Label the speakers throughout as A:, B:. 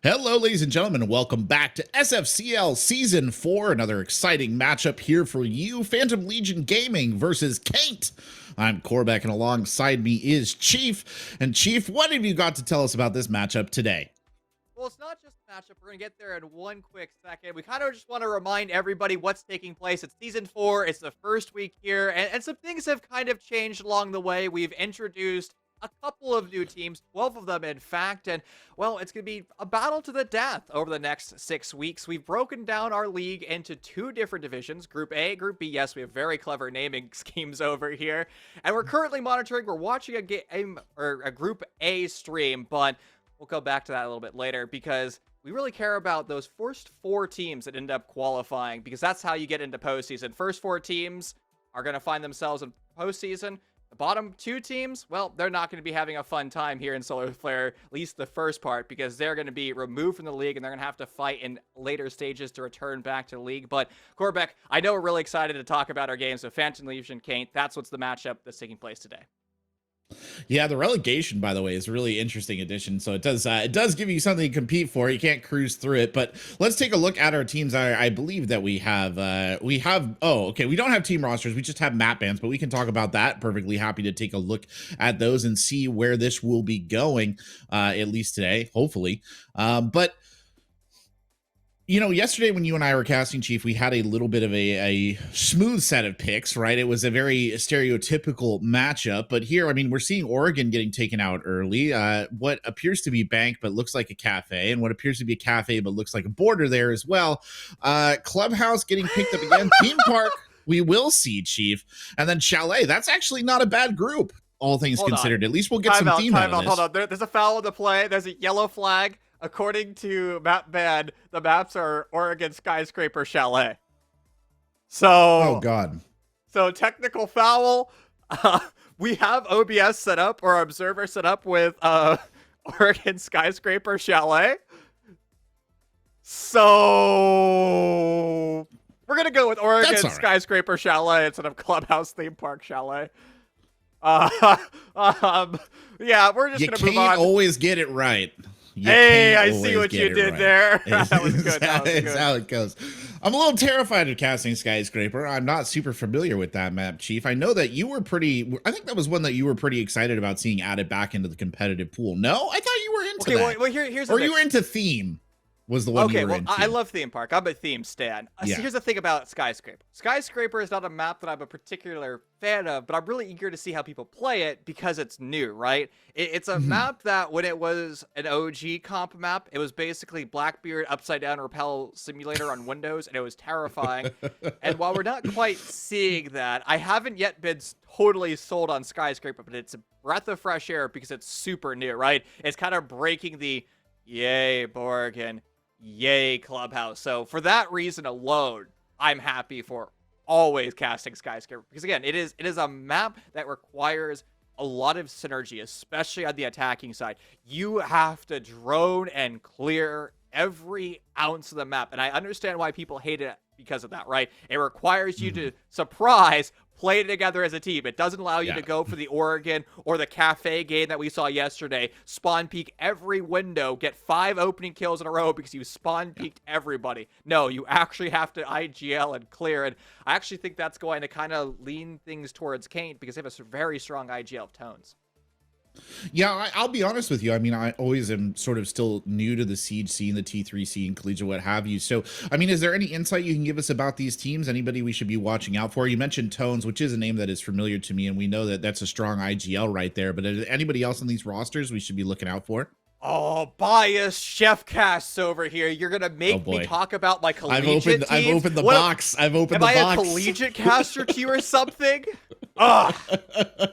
A: Hello, ladies and gentlemen, and welcome back to Sfcl Season 4. Another exciting matchup here for you. Phantom Legion Gaming versus Caint. I'm Corbeck, and alongside me is Chief. And Chief, what have you got to tell us about this matchup today?
B: Well, it's not just a matchup. We're going to get there in one quick second. We kind of just want to remind everybody what's taking place. It's Season 4. It's the first week here, and some things have kind of changed along the way. We've introduced a couple of new teams, 12 of them, in fact, and, well, it's going to be a battle to the death over the next 6 weeks. We've broken down our league into two different divisions, Group A, Group B. Yes, we have very clever naming schemes over here, and we're currently monitoring. We're watching a game, or a Group A stream, but we'll go back to that a little bit later because we really care about those first four teams that end up qualifying, because that's how you get into postseason. First four teams are going to find themselves in postseason. The bottom two teams, well, they're not going to be having a fun time here in Solar Flare, at least the first part, because they're going to be removed from the league and they're going to have to fight in later stages to return back to the league. But Corbeck, I know we're really excited to talk about our games with Phantom Legion Caint. That's what's the matchup that's taking place today.
A: Yeah, the relegation, by the way, is a really interesting addition. So it does give you something to compete for. You can't cruise through it. But let's take a look at our teams. I believe that we have oh, okay, we don't have team rosters. We just have map bans, but we can talk about that. Perfectly happy to take a look at those and see where this will be going, at least today, hopefully. But you know, yesterday when you and I were casting, Chief, we had a little bit of a smooth set of picks, right? It was a very stereotypical matchup. But here, I mean, we're seeing Oregon getting taken out early. What appears to be bank, but looks like a cafe, and what appears to be a cafe, but looks like a border there as well. Clubhouse getting picked up again. Theme Park, we will see, Chief. And then Chalet, that's actually not a bad group, all things considered. At least we'll get some theme out of this.
B: Hold on. There's a foul on the play. There's a yellow flag. According to Map Ban, the maps are Oregon Skyscraper Chalet. So,
A: oh god.
B: So technical foul. We have OBS set up, or Observer set up with Oregon Skyscraper Chalet. So we're gonna go with Oregon Skyscraper Chalet instead of Clubhouse Theme Park Chalet. Yeah, we're just gonna move on.
A: You can't always get it right.
B: Hey, I see what you did there. That was good.
A: That's how it goes. I'm a little terrified of casting Skyscraper. I'm not super familiar with that map, Chief. I know that you were I think that was one that you were pretty excited about seeing added back into the competitive pool. No? I thought you were into that.
B: Well, here's
A: or you were into theme. Was the one you were into.
B: I love Theme Park. I'm a theme stan.
A: Yeah.
B: So here's the thing about Skyscraper. Skyscraper is not a map that I'm a particular fan of, but I'm really eager to see how people play it because it's new, right? It's a map that when it was an OG comp map, it was basically Blackbeard upside down rappel simulator on Windows, and it was terrifying. And while we're not quite seeing that, I haven't yet been totally sold on Skyscraper, but it's a breath of fresh air because it's super new, right? It's kind of breaking the yay, Borgen. Yay, Clubhouse. So for that reason alone, I'm happy for always casting Skyscraper, because again, it is a map that requires a lot of synergy, especially on the attacking side. You have to drone and clear every ounce of the map, and I understand why people hate it because of that, right? It requires you to surprise, play together as a team. It doesn't allow you to go for the Oregon or the cafe game that we saw yesterday. Spawn peek every window, get 5 opening kills in a row because you spawn peeked everybody. No, you actually have to IGL and clear. And I actually think that's going to kind of lean things towards Caint because they have a very strong IGL tones.
A: Yeah, I'll be honest with you. I mean, I always am sort of still new to the Siege scene, the T3 scene, Collegiate, what have you. So, I mean, is there any insight you can give us about these teams? Anybody we should be watching out for? You mentioned Tones, which is a name that is familiar to me, and we know that that's a strong IGL right there. But anybody else on these rosters we should be looking out for?
B: Oh, biased chef casts over here. You're going to make me talk about my collegiate teams?
A: I've opened the box. I've opened the box.
B: Am I a collegiate caster to you or something? Ugh.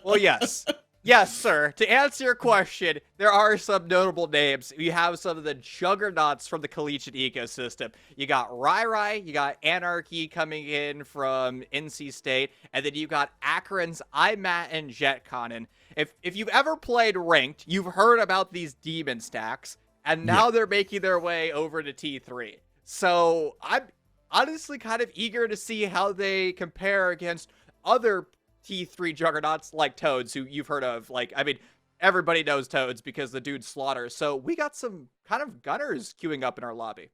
B: Well, yes. Yes, sir. To answer your question, there are some notable names. You have some of the juggernauts from the collegiate ecosystem. You got Rai, you got Anarchy coming in from NC State, and then you got Akron's IMAT and JetCon. If you've ever played Ranked, you've heard about these demon stacks, and now they're making their way over to T3. So I'm honestly kind of eager to see how they compare against other T3 juggernauts like Toads, who you've heard of. Like, I mean, everybody knows Toads because the dude slaughters. So we got some kind of gunners queuing up in our lobby.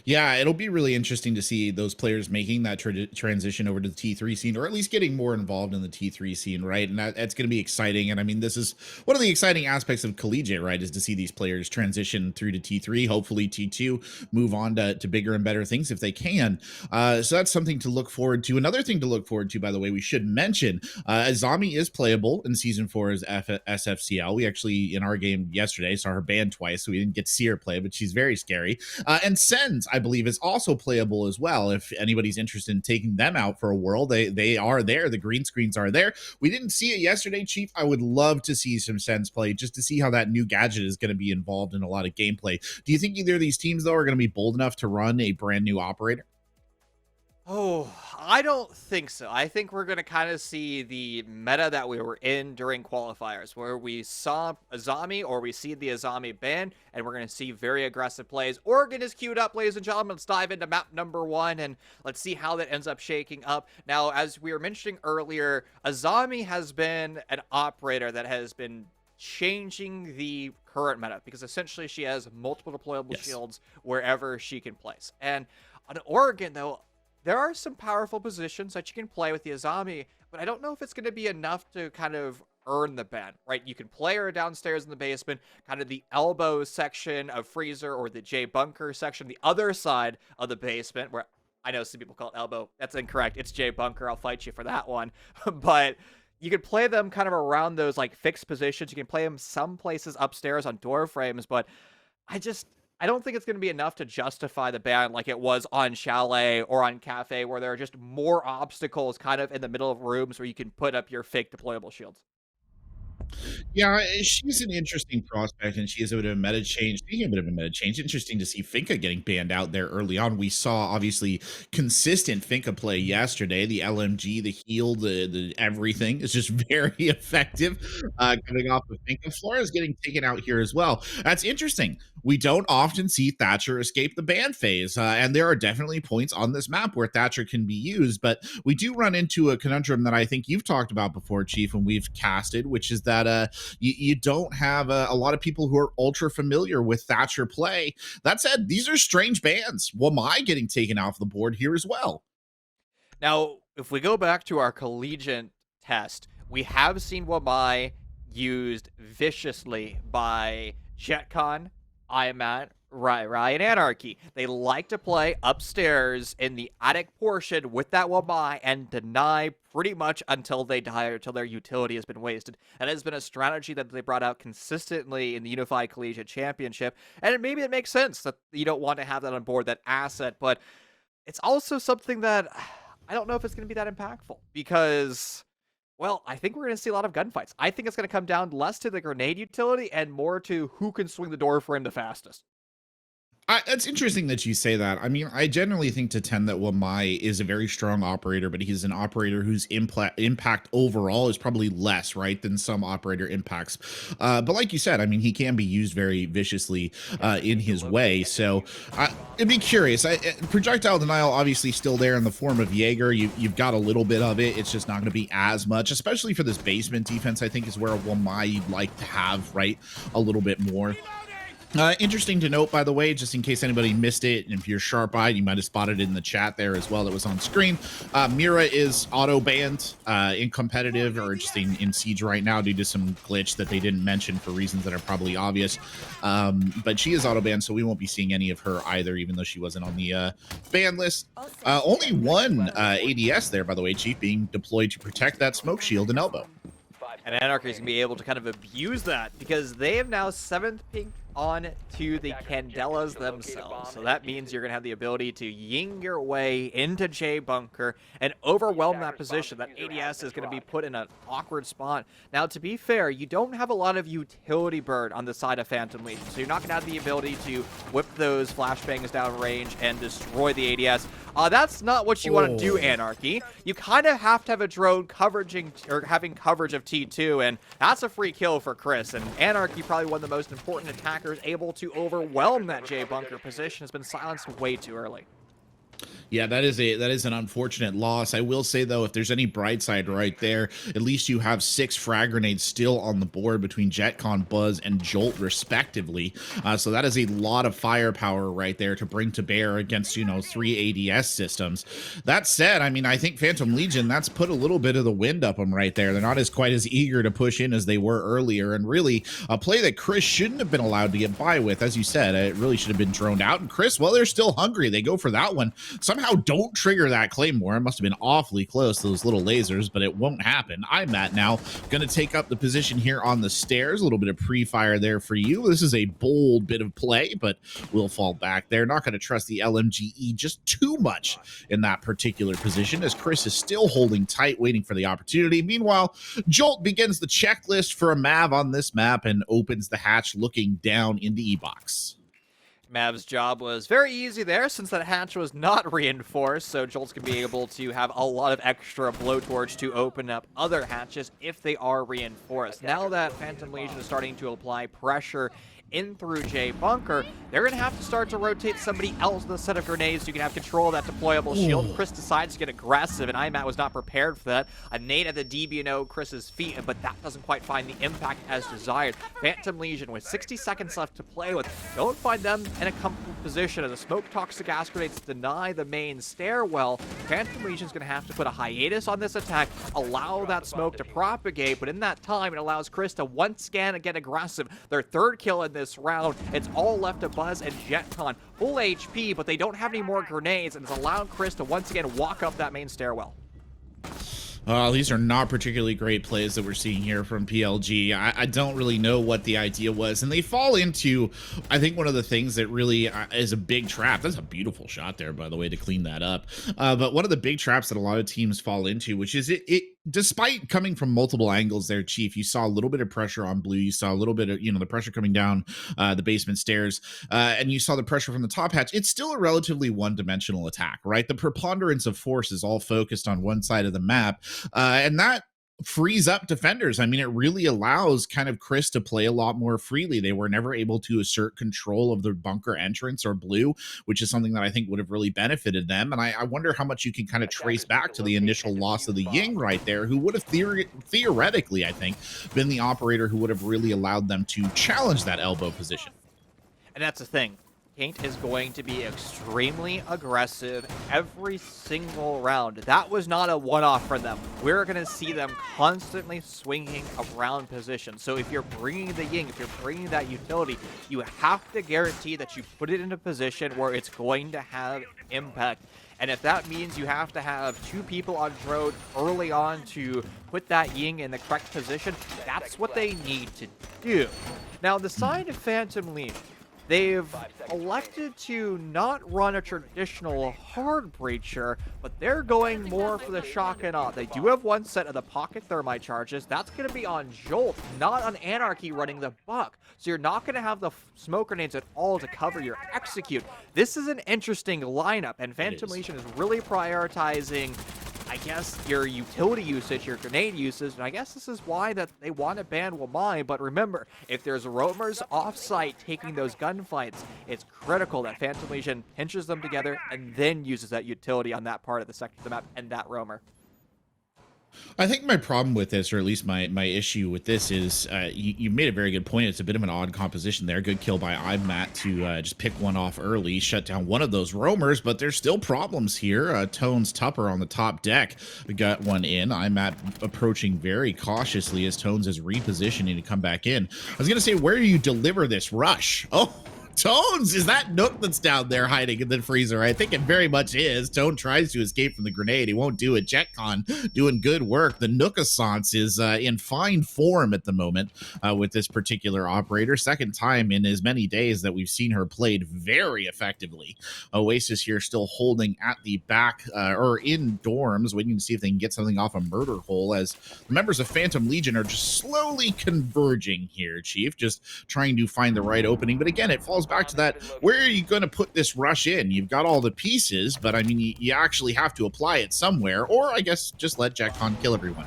A: Yeah, it'll be really interesting to see those players making that transition over to the T3 scene, or at least getting more involved in the T3 scene, right? And that's going to be exciting. And I mean, this is one of the exciting aspects of collegiate, right? Is to see these players transition through to T3, hopefully T2, move on to bigger and better things if they can. So that's something to look forward to. Another thing to look forward to, by the way, we should mention, Azami is playable in season 4 as Sfcl. We actually, in our game yesterday, saw her banned twice, so we didn't get to see her play, but she's very scary. And Sens, I believe, is also playable as well. If anybody's interested in taking them out for a whirl, they are there. The green screens are there. We didn't see it yesterday, Chief. I would love to see some Sens play just to see how that new gadget is going to be involved in a lot of gameplay. Do you think either of these teams, though, are going to be bold enough to run a brand new operator?
B: Oh, I don't think so. I think we're going to kind of see the meta that we were in during qualifiers, where we saw Azami or we see the Azami ban, and we're going to see very aggressive plays. Oregon is queued up, ladies and gentlemen. Let's dive into map number 1, and let's see how that ends up shaking up. Now, as we were mentioning earlier, Azami has been an operator that has been changing the current meta, because essentially she has multiple deployable shields wherever she can place. And on Oregon, though, there are some powerful positions that you can play with the Azami, but I don't know if it's going to be enough to kind of earn the ban, right? You can play her downstairs in the basement, kind of the elbow section of Freezer, or the J bunker section, the other side of the basement, where I know some people call it elbow. That's incorrect. It's J bunker. I'll fight you for that one. But you can play them kind of around those like fixed positions. You can play them some places upstairs on door frames, but I don't think it's going to be enough to justify the ban like it was on Chalet or on Cafe, where there are just more obstacles kind of in the middle of rooms where you can put up your fake deployable shields.
A: Yeah, she's an interesting prospect, and she is a bit of a meta change. Speaking of a bit of a meta change, interesting to see Finka getting banned out there early on. We saw obviously consistent Finka play yesterday. The LMG, the heal, the everything is just very effective. Coming off of Finka, Flores getting taken out here as well. That's interesting. We don't often see Thatcher escape the ban phase, and there are definitely points on this map where Thatcher can be used, but we do run into a conundrum that I think you've talked about before, Chief, when we've casted, which is that you don't have a lot of people who are ultra familiar with Thatcher play. That said, these are strange bans. Wamai getting taken off the board here as well.
B: Now, if we go back to our collegiate test, we have seen Wamai used viciously by JetCon, IMAT, Rai, and Anarchy. They like to play upstairs in the attic portion with that Wamai and deny pretty much until they die or until their utility has been wasted. That has been a strategy that they brought out consistently in the Unified Collegiate Championship, and maybe it makes sense that you don't want to have that on board, that asset, but it's also something that I don't know if it's going to be that impactful, because, well, I think we're going to see a lot of gunfights. I think it's going to come down less to the grenade utility and more to who can swing the door frame the fastest.
A: It's interesting that you say that. I mean, I generally think to 10 that Wamai is a very strong operator, but he's an operator whose impact overall is probably less, right, than some operator impacts. But like you said, I mean, he can be used very viciously in his way. So I'd be curious. Projectile denial obviously still there in the form of Jaeger. You've got a little bit of it. It's just not going to be as much, especially for this basement defense. I think is where Wamai you'd like to have, right, a little bit more. Interesting to note, by the way, just in case anybody missed it, and if you're sharp-eyed, you might have spotted it in the chat there as well that was on screen. Mira is auto-banned in competitive, or just in Siege right now due to some glitch that they didn't mention for reasons that are probably obvious. But she is auto-banned, so we won't be seeing any of her either, even though she wasn't on the ban list. Only one ADS there, by the way, Chief, being deployed to protect that smoke shield and elbow.
B: And Anarchy is going to be able to kind of abuse that, because they have now 7th ping on to the Candelas themselves. So that means you're going to have the ability to ying your way into J bunker and overwhelm that position. That ADS is going to be put in an awkward spot. Now, to be fair, you don't have a lot of utility burn on the side of Phantom Legion, so you're not going to have the ability to whip those flashbangs down range and destroy the ADS. That's not what you want to do, Anarchy. You kind of have to have a drone having coverage of T2, and that's a free kill for Chris. And Anarchy, probably one of the most important attackers, able to overwhelm that J bunker position, has been silenced way too early.
A: Yeah, that is an unfortunate loss. I will say though, if there's any bright side right there, at least you have 6 frag grenades still on the board between JetCon, Buzz, and Jolt respectively. So that is a lot of firepower right there to bring to bear against 3 ADS systems. That said, I mean, I think Phantom Legion, that's put a little bit of the wind up them right there. They're not quite as eager to push in as they were earlier, and really a play that Chris shouldn't have been allowed to get by with. As you said, it really should have been droned out. And Chris, well, they're still hungry. They go for that one. Somehow don't trigger that Claymore. It must have been awfully close, those little lasers, but it won't happen. I'm Matt now, going to take up the position here on the stairs. A little bit of pre-fire there for you. This is a bold bit of play, but we'll fall back there. Not going to trust the LMGE just too much in that particular position, as Chris is still holding tight, waiting for the opportunity. Meanwhile, Jolt begins the checklist for a Mav on this map and opens the hatch looking down in the E-box.
B: Mav's job was very easy there since that hatch was not reinforced, so Jolt's going to be able to have a lot of extra blowtorch to open up other hatches if they are reinforced. Now that Phantom Legion is starting to apply pressure in through J bunker, they're going to have to start to rotate somebody else with a set of grenades so you can have control of that deployable shield. Chris decides to get aggressive, and IMAT was not prepared for that. A nade at the DBNO Chris's feet, but that doesn't quite find the impact as desired. Phantom Legion with 60 seconds left to play with. Don't find them in a comfortable position as the smoke toxic gas grenades deny the main stairwell. Phantom Legion's going to have to put a hiatus on this attack, allow that smoke to propagate, but in that time, it allows Chris to once again get aggressive. Their third kill in this round. It's all left to Buzz and JetCon. Full HP, but they don't have any more grenades, and it's allowing Chris to once again walk up that main stairwell.
A: These are not particularly great plays that we're seeing here from PLG. I don't really know what the idea was, and they fall into, I think, one of the things that really is a big trap. That's a beautiful shot there, by the way, to clean that up. But one of the big traps that a lot of teams fall into, which is it despite coming from multiple angles there, Chief, you saw a little bit of pressure on blue. You saw a little bit of, the pressure coming down the basement stairs, and you saw the pressure from the top hatch. It's still a relatively one-dimensional attack, right? The preponderance of force is all focused on one side of the map, and that frees up defenders. I mean, it really allows kind of Chris to play a lot more freely. They were never able to assert control of the bunker entrance or blue, which is something that I think would have really benefited them. And I wonder how much you can kind of trace back to the initial loss of the Ying right there, who would have theoretically, I think, been the operator who would have really allowed them to challenge that elbow position.
B: And that's the thing. Caint is going to be extremely aggressive every single round. That was not a one-off for them. We're going to see them constantly swinging around position. So if you're bringing the Ying, if you're bringing that utility, you have to guarantee that you put it in a position where it's going to have impact. And if that means you have to have 2 people on drone early on to put that Ying in the correct position, that's what they need to do. Now, the side of Phantom Legion, they've elected to not run a traditional hard breacher, but they're going more for the shock and awe. They do have one set of the pocket thermite charges. That's going to be on Jolt, not on Anarchy running the buck. So you're not going to have the smoke grenades at all to cover your execute. This is an interesting lineup, and Phantom Legion is really prioritizing, I guess, your utility usage, your grenade usage, and I guess this is why that they want to ban Wamai. But remember, if there's roamers off-site taking those gunfights, it's critical that Phantom Legion pinches them together and then uses that utility on that part of the sector of the map and that roamer.
A: I think my problem with this, or at least my issue with this, is you made a very good point. It's a bit of an odd composition there. Good kill by IMAT to just pick one off early, shut down one of those roamers, but there's still problems here. Tones Tupper on the top deck got one in. IMAT approaching very cautiously as Tones is repositioning to come back in. I was going to say, where do you deliver this rush? Oh, Tones, is that Nook that's down there hiding in the freezer? I think it very much is. Tone tries to escape from the grenade. He won't do it. JetCon doing good work. The Nookassance is in fine form at the moment with this particular operator. Second time in as many days that we've seen her played very effectively. Oasis here still holding at the back or in dorms, waiting to see if they can get something off a murder hole, as the members of Phantom Legion are just slowly converging here, Chief, just trying to find the right opening. But again, it falls back to that, where are you going to put this rush in? You've got all the pieces, but I mean, you actually have to apply it somewhere, or I guess just let JetCon kill everyone.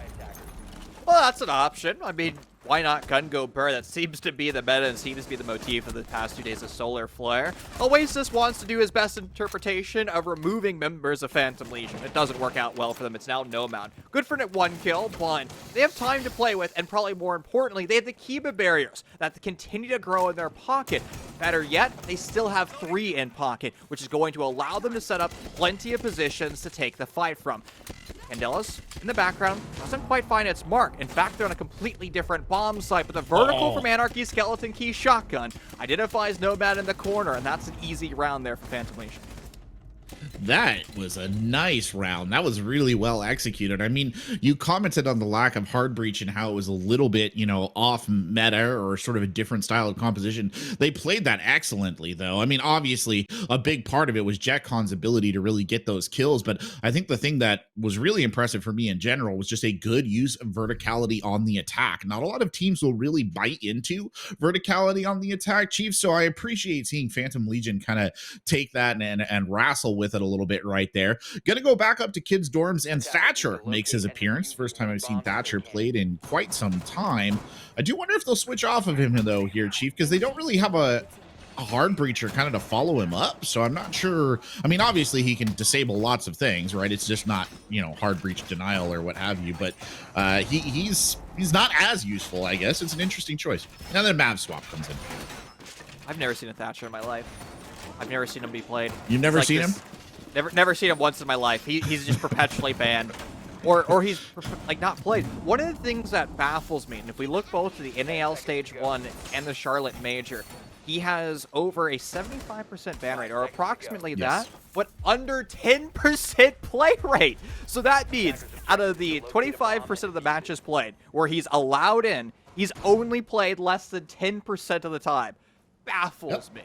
B: Well, that's an option. I mean, why not gun go burr? That seems to be the meta and seems to be the motif of the past 2 days of Solar Flare. Oasis wants to do his best interpretation of removing members of Phantom Legion. It doesn't work out well for them. It's now Nomad. Good for 1 kill, but they have time to play with, and probably more importantly, they have the Kiba barriers that continue to grow in their pocket. Better yet, they still have 3 in pocket, which is going to allow them to set up plenty of positions to take the fight from. Candela's in the background doesn't quite find its mark. In fact, they're on a completely different bomb site, but the vertical from Anarchy Skeleton Key Shotgun identifies Nomad in the corner, and that's an easy round there for Phantom Legion.
A: That was a nice round. That was really well executed. I mean, you commented on the lack of hard breach and how it was a little bit, you know, off meta or sort of a different style of composition. They played that excellently, though. I mean, obviously, a big part of it was Jetcon's ability to really get those kills. But I think the thing that was really impressive for me in general was just a good use of verticality on the attack. Not a lot of teams will really bite into verticality on the attack, Chief. So I appreciate seeing Phantom Legion kind of take that and wrestle with it a little bit right there. Gonna go back up to kids dorms, and Thatcher makes his appearance. First time I've seen Thatcher played in quite some time. I do wonder if they'll switch off of him though here, Chief, because they don't really have a hard breacher kind of to follow him up. So I'm not sure. I mean, obviously he can disable lots of things, right? It's just not, you know, hard breach denial or what have you, but he's not as useful, I guess. It's an interesting choice. Now then Mav swap comes in.
B: I've never seen a Thatcher in my life. I've never seen him be played.
A: You've never seen him?
B: Never seen him once in my life. He's just perpetually banned. Or he's, like, not played. One of the things that baffles me, and if we look both to the NAL Stage 1 and the Charlotte Major, he has over a 75% ban rate, or approximately that, but under 10% play rate. So that means out of the 25% of the matches played where he's allowed in, he's only played less than 10% of the time. Baffles me.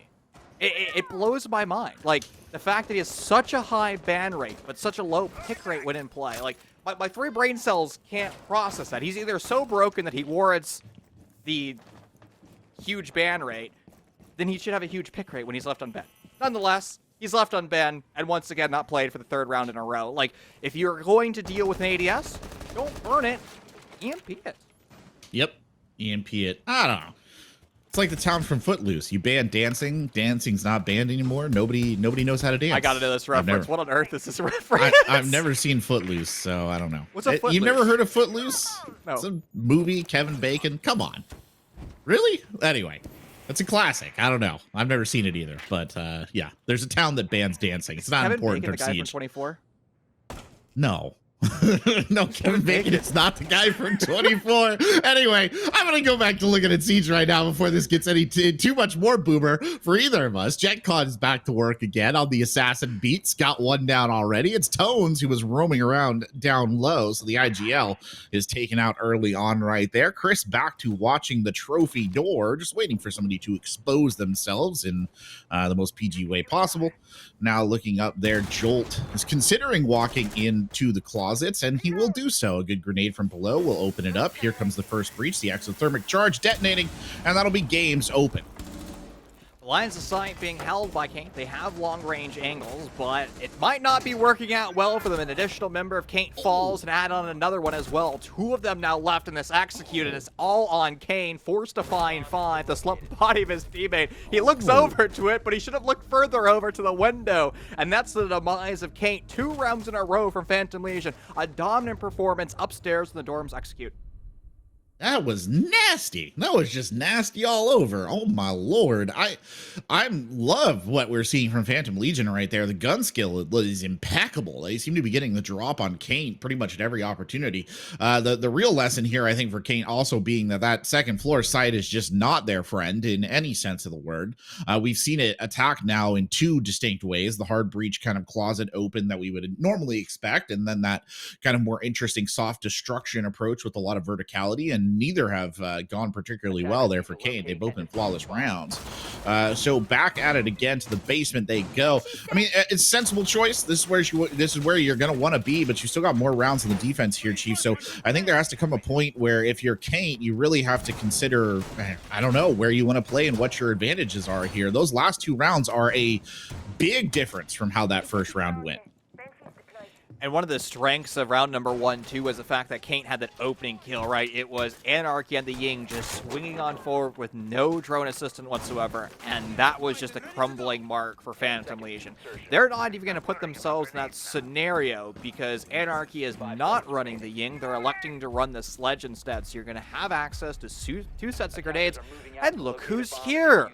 B: It blows my mind. Like, the fact that he has such a high ban rate, but such a low pick rate when in play. Like, my 3 brain cells can't process that. He's either so broken that he warrants the huge ban rate, then he should have a huge pick rate when he's left unbanned. Nonetheless, he's left unbanned, and once again, not played for the 3rd round in a row. Like, if you're going to deal with an ADS, don't burn it. EMP it.
A: Yep. EMP it. I don't know. It's like the town from Footloose. You ban dancing. Dancing's not banned anymore. Nobody knows how to dance.
B: I gotta know this reference. What on earth is this reference?
A: I've never seen Footloose, so I don't know.
B: What's a Footloose?
A: You've never heard of Footloose?
B: No.
A: It's a movie, Kevin Bacon. Come on. Really? Anyway, it's a classic. I don't know. I've never seen it either. But yeah, there's a town that bans dancing. It's not
B: Kevin
A: important
B: Bacon,
A: to
B: the guy
A: Siege.
B: from 24?
A: No. No, Kevin Bacon is not the guy from 24. Anyway, I'm gonna go back to looking at Siege right now before this gets any too much more boomer for either of us. JetCon is back to work again on the assassin beats. Got 1 down already. It's Tones who was roaming around down low, so the IGL is taken out early on right there. Chris back to watching the trophy door, just waiting for somebody to expose themselves in the most PG way possible. Now looking up there, Jolt is considering walking into the closets, and he will do so. A good grenade from below will open it up. Here comes the first breach, the exothermic charge detonating, and that'll be games open.
B: Lines of sight being held by Caint. They have long-range angles, but it might not be working out well for them. An additional member of Caint falls and add on another one as well. 2 of them now left in this execute, and it's all on Caint, forced to find 5, the slumped body of his teammate. He looks over to it, but he should have looked further over to the window, and that's the demise of Caint. 2 rounds in a row from Phantom Legion. A dominant performance upstairs in the dorms execute.
A: That was nasty. That was just nasty all over. Oh my lord. I love what we're seeing from Phantom Legion right there. The gun skill is impeccable. They seem to be getting the drop on Caint pretty much at every opportunity. The real lesson here, I think, for Caint also being that second floor site is just not their friend in any sense of the word. We've seen it attack now in 2 distinct ways. The hard breach kind of closet open that we would normally expect, and then that kind of more interesting soft destruction approach with a lot of verticality, and neither have gone particularly well there for Caint. They've both been flawless rounds. So back at it again to the basement they go. I mean, it's a sensible choice. This is where you're going to want to be, but you still got more rounds in the defense here, Chief. So I think there has to come a point where if you're Caint, you really have to consider, I don't know, where you want to play and what your advantages are here. Those last 2 rounds are a big difference from how that first round went.
B: And one of the strengths of round number 1, too, was the fact that Caint had that opening kill, right? It was Anarchy and the Ying just swinging on forward with no drone assistance whatsoever, and that was just a crumbling mark for Phantom Legion. They're not even going to put themselves in that scenario because Anarchy is not running the Ying. They're electing to run the Sledge instead, so you're going to have access to 2 sets of grenades, and look who's here!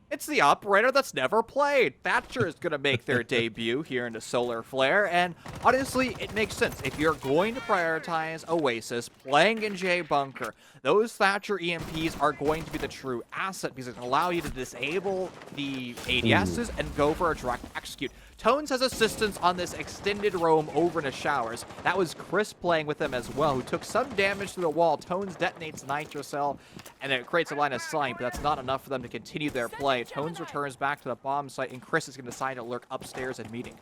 B: It's the operator that's never played. Thatcher is going to make their debut here into Solar Flare, and honestly, it makes sense. If you're going to prioritize Oasis, playing in J Bunker, those Thatcher EMPs are going to be the true asset because it can allow you to disable the ADSs and go for a direct execute. Tones has assistance on this extended roam over into Showers. That was Chris playing with them as well, who took some damage to the wall. Tones detonates Nitrocell, and it creates a line of sight, but that's not enough for them to continue their play. Tones returns back to the bomb site, and Chris is going to decide to lurk upstairs and meeting.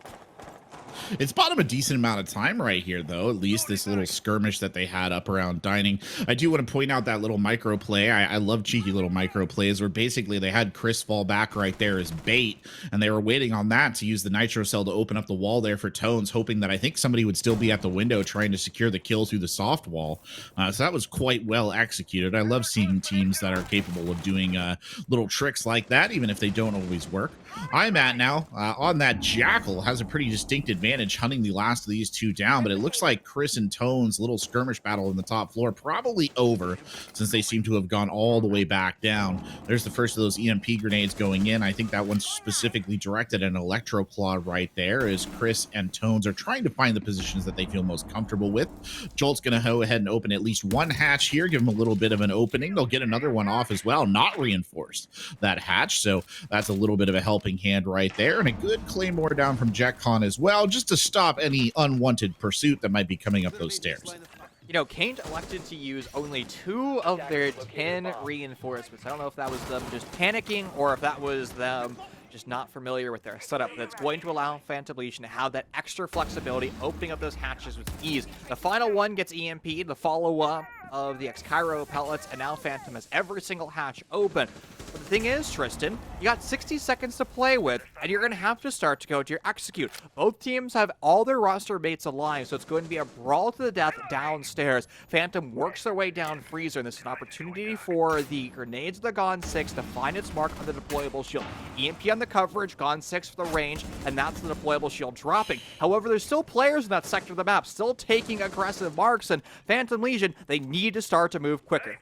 A: It's bought him a decent amount of time right here, though, at least this little skirmish that they had up around dining. I do want to point out that little micro play. I love cheeky little micro plays where basically they had Chris fall back right there as bait, and they were waiting on that to use the Nitro Cell to open up the wall there for Tones, hoping that I think somebody would still be at the window trying to secure the kill through the soft wall. So that was quite well executed. I love seeing teams that are capable of doing little tricks like that, even if they don't always work. I'm at now on that Jackal has a pretty distinct advantage hunting the last of these 2 down, but it looks like Chris and Tone's little skirmish battle in the top floor probably over since they seem to have gone all the way back down. There's the first of those EMP grenades going in. I think that one's specifically directed at an Electro Claw right there as Chris and Tones are trying to find the positions that they feel most comfortable with. Jolt's going to go ahead and open at least one hatch here, give them a little bit of an opening. They'll get another one off as well, not reinforced that hatch, so that's a little bit of a helping hand right there, and a good Claymore down from JetCon as well, just to stop any unwanted pursuit that might be coming up those stairs.
B: You know, Caint elected to use only 2 of their 10 reinforcements. I don't know if that was them just panicking or if that was them just not familiar with their setup. That's going to allow Phantom Legion to have that extra flexibility, opening up those hatches with ease. The final one gets EMP'd, the follow-up of the X-Cairo pellets, and now Phantom has every single hatch open. But the thing is, Tristan, you got 60 seconds to play with, and you're going to have to start to go to your execute. Both teams have all their roster mates alive, so it's going to be a brawl to the death downstairs. Phantom works their way down Freezer, and this is an opportunity for the grenades of the Gon 6 to find its mark on the deployable shield. EMP on the coverage, Gon 6 for the range, and that's the deployable shield dropping. However, there's still players in that sector of the map, still taking aggressive marks, and Phantom Legion, they need to start to move quicker.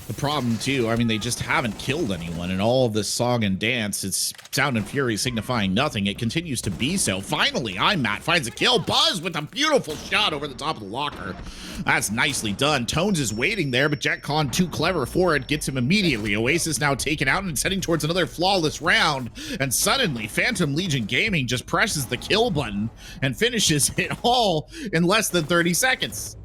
A: The problem, too, I mean, they just haven't killed anyone in all of this song and dance. It's Sound and Fury signifying nothing. It continues to be so. Finally, Matt finds a kill. Buzz with a beautiful shot over the top of the locker. That's nicely done. Tones is waiting there, but JetCon, too clever for it, gets him immediately. Oasis now taken out and it's heading towards another flawless round. And suddenly, Phantom Legion Gaming just presses the kill button and finishes it all in less than 30 seconds.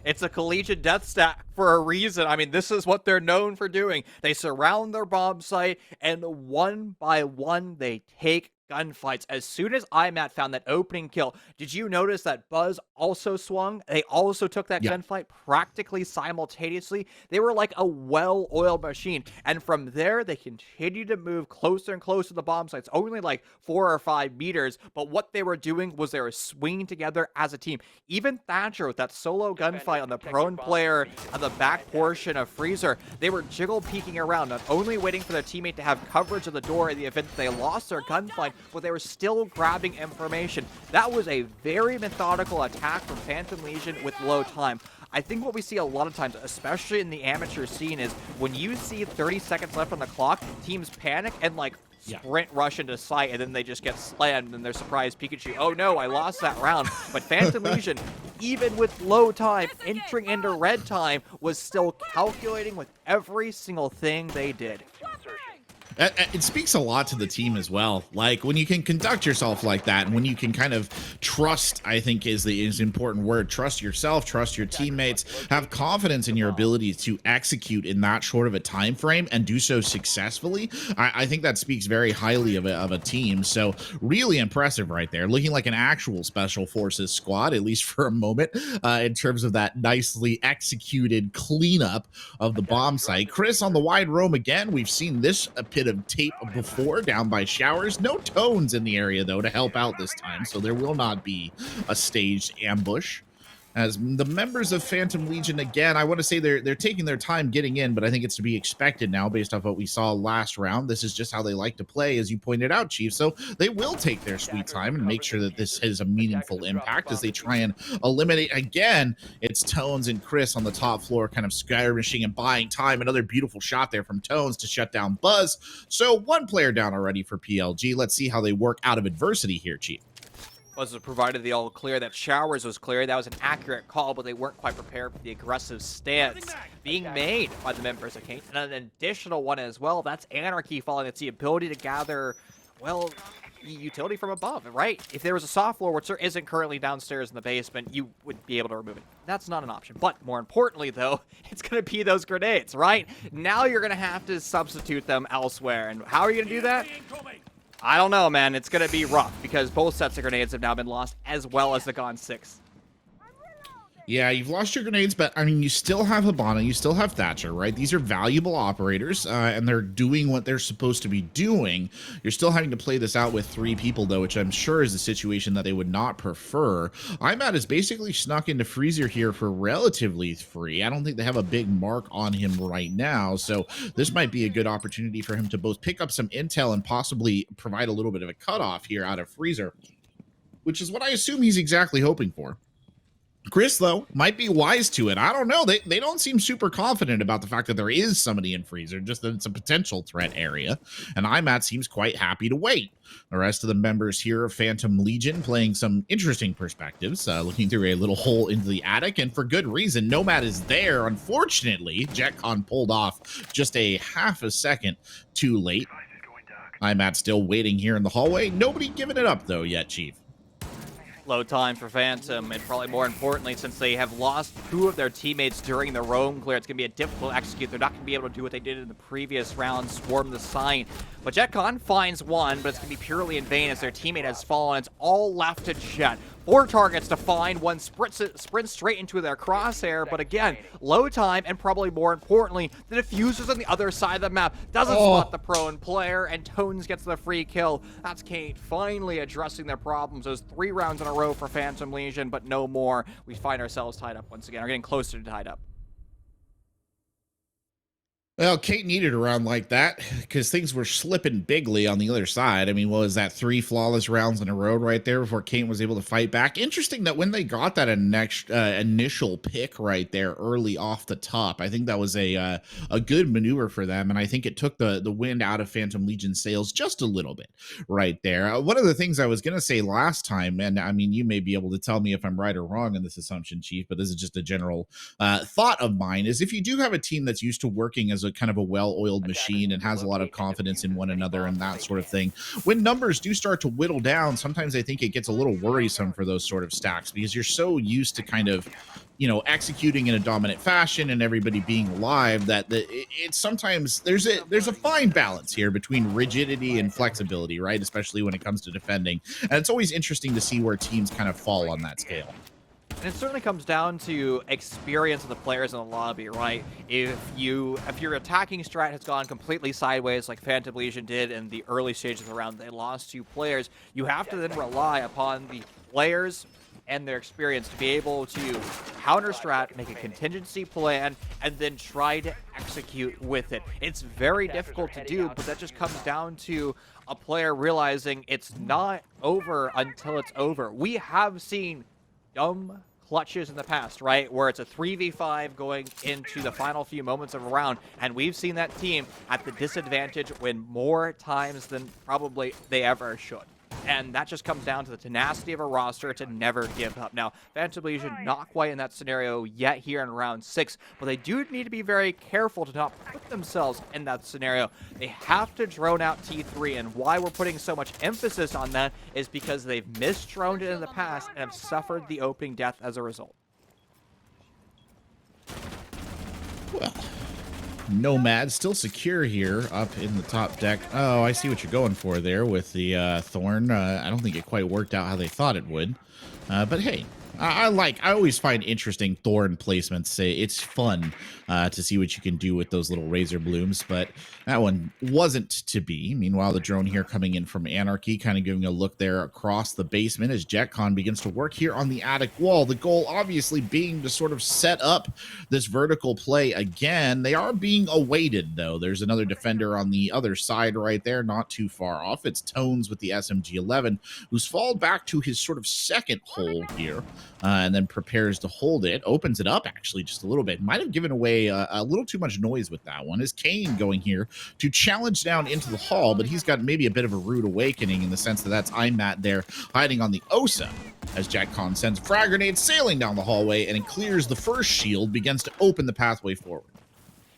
B: It's a collegiate death stack for a reason. I mean, this is what they're known for doing. They surround their bomb site, and one by one, they take gunfights. As soon as IMAT found that opening kill, did you notice that Buzz also swung? They also took that gunfight practically simultaneously. They were like a well-oiled machine. And from there, they continued to move closer and closer to the bomb sites, only like 4 or 5 meters. But what they were doing was they were swinging together as a team. Even Thatcher with that solo gunfight on the prone player on the back portion of Freezer, they were jiggle peeking around, not only waiting for their teammate to have coverage of the door in the event that they lost their gunfight, but they were still grabbing information. That was a very methodical attack from Phantom Legion with low time. I think what we see a lot of times, especially in the amateur scene, is when you see 30 seconds left on the clock, teams panic and like sprint rush into sight, and then they just get slammed and they're surprised Pikachu, oh no, I lost that round. But Phantom Legion, even with low time, entering into red time, was still calculating with every single thing they did.
A: It speaks a lot to the team as well. Like when you can conduct yourself like that, and when you can kind of trust, I think is the important word. Trust yourself, trust your teammates, have confidence in your ability to execute in that short of a time frame and do so successfully. I think that speaks very highly of a team. So really impressive right there. Looking like an actual Special Forces squad, at least for a moment, in terms of that nicely executed cleanup of the bomb site. Chris on the wide roam again. We've seen this epitome bit of tape before down by Showers. No Tones in the area, though, to help out this time, so there will not be a staged ambush. As the members of Phantom Legion, again, I want to say they're taking their time getting in, but I think it's to be expected now based off what we saw last round. This is just how they like to play, as you pointed out, Chief. So they will take their sweet time and make sure that this has a meaningful impact as they try and eliminate. Again, it's Tones and Chris on the top floor kind of skirmishing and buying time. Another beautiful shot there from Tones to shut down Buzz. So one player down already for PLG. Let's see how they work out of adversity here, Chief.
B: Was provided the all clear, that Showers was clear. That was an accurate call, but they weren't quite prepared for the aggressive stance being made by the members of Caint. And an additional one as well, that's Anarchy falling. It's the ability to gather, well, utility from above, right? If there was a soft floor, which there isn't currently downstairs in the basement, you would be able to remove it. That's not an option. But more importantly, though, it's going to be those grenades, right? Now you're going to have to substitute them elsewhere. And how are you going to do that? I don't know, man. It's going to be rough because both sets of grenades have now been lost, as well as the Gone 6.
A: Yeah, you've lost your grenades, but I mean, you still have Habana, you still have Thatcher, right? These are valuable operators, and they're doing what they're supposed to be doing. You're still having to play this out with 3 people, though, which I'm sure is a situation that they would not prefer. IMAT is basically snuck into Freezer here for relatively free. I don't think they have a big mark on him right now, so this might be a good opportunity for him to both pick up some intel and possibly provide a little bit of a cutoff here out of Freezer, which is what I assume he's exactly hoping for. Chris, though, might be wise to it. I don't know. They don't seem super confident about the fact that there is somebody in Freezer, just that it's a potential threat area. And IMAT seems quite happy to wait. The rest of the members here of Phantom Legion playing some interesting perspectives, looking through a little hole into the attic, and for good reason. Nomad is there. Unfortunately, JetCon pulled off just a half a second too late. IMAT still waiting here in the hallway. Nobody giving it up, though, yet, Chief.
B: Low time for Phantom, and probably more importantly, since they have lost 2 of their teammates during the roam clear, it's going to be a difficult execute. They're not going to be able to do what they did in the previous round, swarm the sign. But JetCon finds one, but it's going to be purely in vain as their teammate has fallen. It's all left to Jet. 4 targets to find, one sprints straight into their crosshair, but again, low time, and probably more importantly, the diffuser's on the other side of the map. Doesn't spot the prone player, and Tones gets the free kill. That's Caint finally addressing their problems. Those 3 rounds in a row for Phantom Legion, but no more. We find ourselves tied up once again. We're getting closer to tied up.
A: Well, Caint needed a round like that because things were slipping bigly on the other side. I mean, what was that, 3 flawless rounds in a row right there before Caint was able to fight back? Interesting that when they got that initial pick right there early off the top, I think that was a good maneuver for them, and I think it took the wind out of Phantom Legion sails just a little bit right there. One of the things I was going to say last time, and I mean, you may be able to tell me if I'm right or wrong in this assumption, Chief, but this is just a general thought of mine, is if you do have a team that's used to working as a kind of a well-oiled machine and has a lot of confidence in one another and that sort of thing, when numbers do start to whittle down, sometimes I think it gets a little worrisome for those sort of stacks because you're so used to kind of, you know, executing in a dominant fashion and everybody being alive that it's sometimes there's a fine balance here between rigidity and flexibility, right? Especially when it comes to defending. And it's always interesting to see where teams kind of fall on that scale.
B: And it certainly comes down to experience of the players in the lobby, right? If your attacking strat has gone completely sideways like Phantom Legion did in the early stages of the round, they lost 2 players, you have to then rely upon the players and their experience to be able to counter strat, make a contingency plan, and then try to execute with it. It's very difficult to do, but that just comes down to a player realizing it's not over until it's over. We have seen dumb clutches in the past, right? Where it's a 3v5 going into the final few moments of a round, and we've seen that team at the disadvantage win more times than probably they ever should. And that just comes down to the tenacity of a roster to never give up. Now, Phantom Legion not quite in that scenario yet here in round 6, but they do need to be very careful to not put themselves in that scenario. They have to drone out T3, and why we're putting so much emphasis on that is because they've misdroned it in the past and have suffered the opening death as a result.
A: Well, Nomad still secure here up in the top deck. Oh, I see what you're going for there with the Thorn. I don't think it quite worked out how they thought it would. But hey, I always find interesting thorn placements. It's fun to see what you can do with those little razor blooms, but that one wasn't to be. Meanwhile, the drone here coming in from Anarchy, kind of giving a look there across the basement as JetCon begins to work here on the attic wall. The goal obviously being to sort of set up this vertical play again. They are being awaited, though. There's another defender on the other side right there, not too far off. It's Tones with the SMG-11, who's fallen back to his sort of second hole here. And then prepares to hold it, opens it up actually just a little bit. Might have given away a little too much noise with that one. Is Caint going here to challenge down into the hall, but he's got maybe a bit of a rude awakening in the sense that that's IMAT there hiding on the OSA as JetCon sends frag grenades sailing down the hallway and it clears the first shield, begins to open the pathway forward.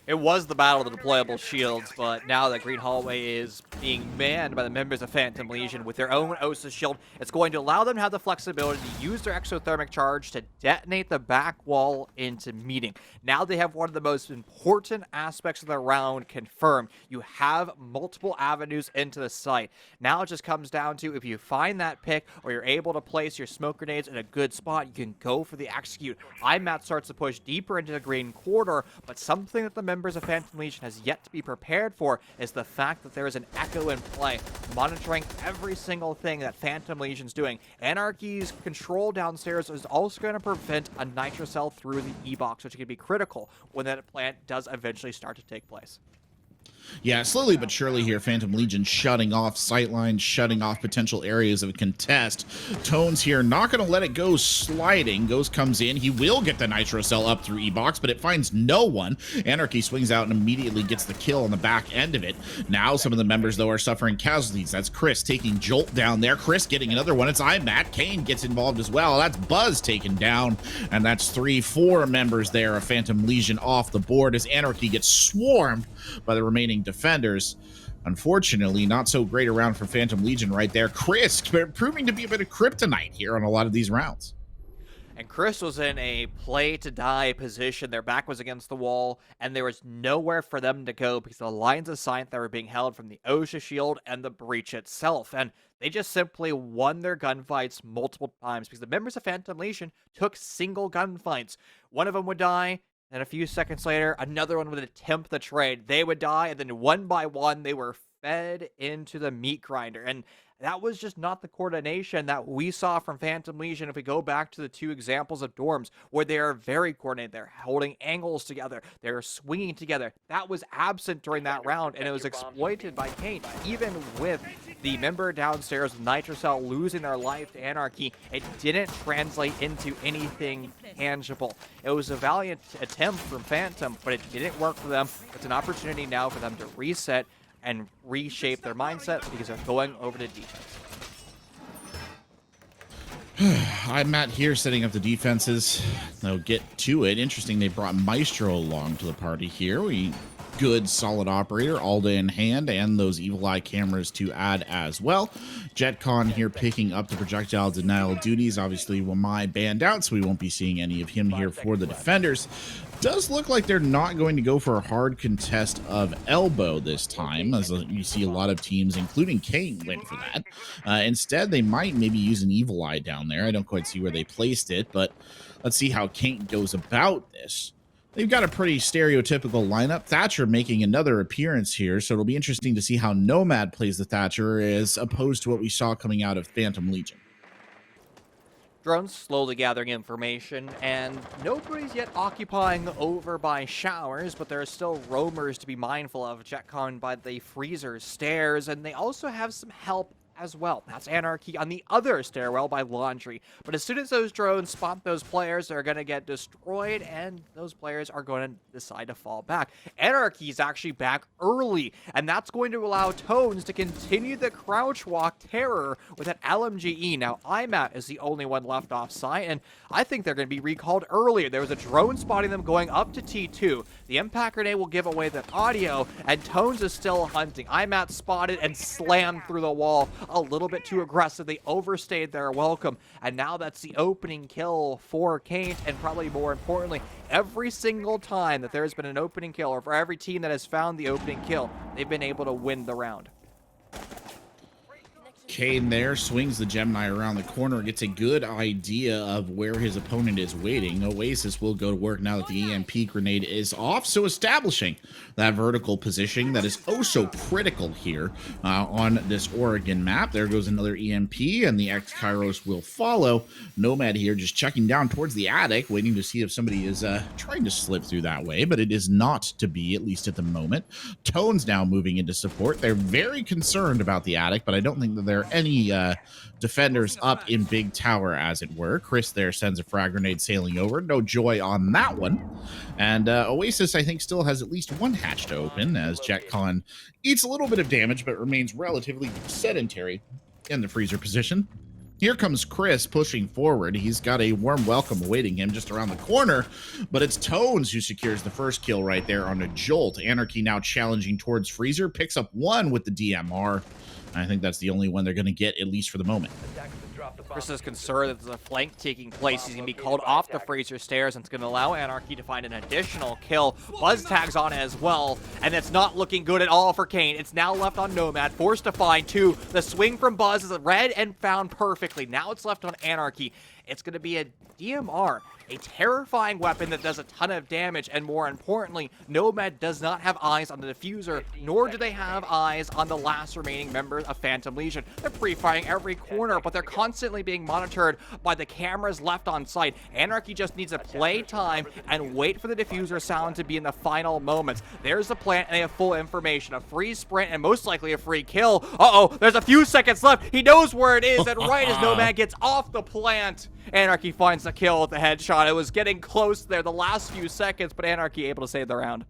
B: It was the battle of the deployable shields, but now that Green Hallway is being manned by the members of Phantom Legion with their own OSA shield, it's going to allow them to have the flexibility to use their exothermic charge to detonate the back wall into meeting. Now they have one of the most important aspects of the round confirmed. You have multiple avenues into the site. Now it just comes down to if you find that pick or you're able to place your smoke grenades in a good spot, you can go for the execute. IMAT starts to push deeper into the green corridor, but something that the members of Phantom Legion has yet to be prepared for is the fact that there is an echo in play, monitoring every single thing that Phantom Legion's doing. Anarchy's control downstairs is also going to prevent a nitrocell through the E-box, which can be critical when that plant does eventually start to take place.
A: Yeah, slowly but surely here, Phantom Legion shutting off sightlines, shutting off potential areas of contest. Tones here, not going to let it go sliding. Ghost comes in. He will get the Nitro Cell up through E-Box, but it finds no one. Anarchy swings out and immediately gets the kill on the back end of it. Now some of the members, though, are suffering casualties. That's Chris taking Jolt down there. Chris getting another one. It's IMAT. Caint gets involved as well. That's Buzz taken down, and that's 4 members there of Phantom Legion off the board as Anarchy gets swarmed by the remaining defenders. Unfortunately, not so great around for Phantom Legion right there. Chris proving to be a bit of kryptonite here on a lot of these rounds.
B: And Chris was in a play-to-die position. Their back was against the wall, and there was nowhere for them to go because the lines of sight that were being held from the OSHA shield and the breach itself. And they just simply won their gunfights multiple times because the members of Phantom Legion took single gunfights. One of them would die, and a few seconds later, another one would attempt the trade. They would die, and then one by one, they were fed into the meat grinder. And that was just not the coordination that we saw from Phantom Legion if we go back to the 2 examples of dorms where they are very coordinated. They're holding angles together. They're swinging together. That was absent during that round, and it was exploited by Caint. Even with the member downstairs, Nitrocell, losing their life to Anarchy, it didn't translate into anything tangible. It was a valiant attempt from Phantom, but it didn't work for them. It's an opportunity now for them to reset and reshape their mindset because they're going over to defense.
A: I'm Matt here setting up the defenses. They'll get to it. Interesting, they brought Maestro along to the party here. Good solid operator, Alda in hand, and those evil eye cameras to add as well. JetCon here picking up the projectile denial duties. Obviously, my banned out, so we won't be seeing any of him here for the defenders. Does look like they're not going to go for a hard contest of elbow this time, as you see a lot of teams, including Caint, went for that. Instead, they might maybe use an evil eye down there. I don't quite see where they placed it, but let's see how Caint goes about this. They've got a pretty stereotypical lineup. Thatcher making another appearance here, so it'll be interesting to see how Nomad plays the Thatcher as opposed to what we saw coming out of Phantom Legion.
B: Drones slowly gathering information, and nobody's yet occupying over by showers, but there are still roamers to be mindful of. JetCon by the freezer stairs, and they also have some help as well. That's Anarchy on the other stairwell by laundry. But as soon as those drones spot those players, they're going to get destroyed, and those players are going to decide to fall back. Anarchy is actually back early, and that's going to allow Tones to continue the crouch walk terror with an LMGE. Now, IMAT is the only one left off site, and I think they're going to be recalled earlier. There was a drone spotting them going up to T2. The impact grenade will give away that audio, and Tones is still hunting. IMAT spotted and slammed through the wall a little bit too aggressive. They overstayed their welcome, and now that's the opening kill for Caint, and probably more importantly, every single time that there's been an opening kill, or for every team that has found the opening kill, they've been able to win the round.
A: Caint there swings the Gemini around the corner, gets a good idea of where his opponent is waiting. Oasis will go to work now that the EMP grenade is off, so establishing that vertical positioning that is oh so critical here on this Oregon map. There goes another EMP, and the X-Kairos will follow. Nomad here just checking down towards the attic, waiting to see if somebody is trying to slip through that way, but it is not to be, at least at the moment. Tone's now moving into support. They're very concerned about the attic, but I don't think that there are any defenders up in Big Tower, as it were. Chris there sends a frag grenade sailing over. No joy on that one. And Oasis, I think, still has at least one hatch to open, as JetCon eats a little bit of damage, but remains relatively sedentary in the freezer position. Here comes Chris pushing forward. He's got a warm welcome awaiting him just around the corner, but it's Tones who secures the first kill right there on a jolt. Anarchy now challenging towards freezer, picks up one with the DMR. I think that's the only one they're going to get, at least for the moment.
B: Chris is concerned that there's a flank taking place. He's going to be called off the freezer stairs, and it's going to allow Anarchy to find an additional kill. Buzz tags on as well, and it's not looking good at all for Caint. It's now left on Nomad, forced to find two. The swing from Buzz is read and found perfectly. Now it's left on Anarchy. It's going to be a DMR, a terrifying weapon that does a ton of damage, and more importantly, Nomad does not have eyes on the diffuser, nor do they have eyes on the last remaining members of Phantom Legion. They're pre-firing every corner, but they're constantly being monitored by the cameras left on site. Anarchy just needs to play time and wait for the diffuser sound to be in the final moments. There's the plant, and they have full information. A free sprint, and most likely a free kill. Uh-oh, there's a few seconds left. He knows where it is, and right as Nomad gets off the plant, Anarchy finds the kill with the headshot. It was getting close there the last few seconds, but Anarchy able to save the round.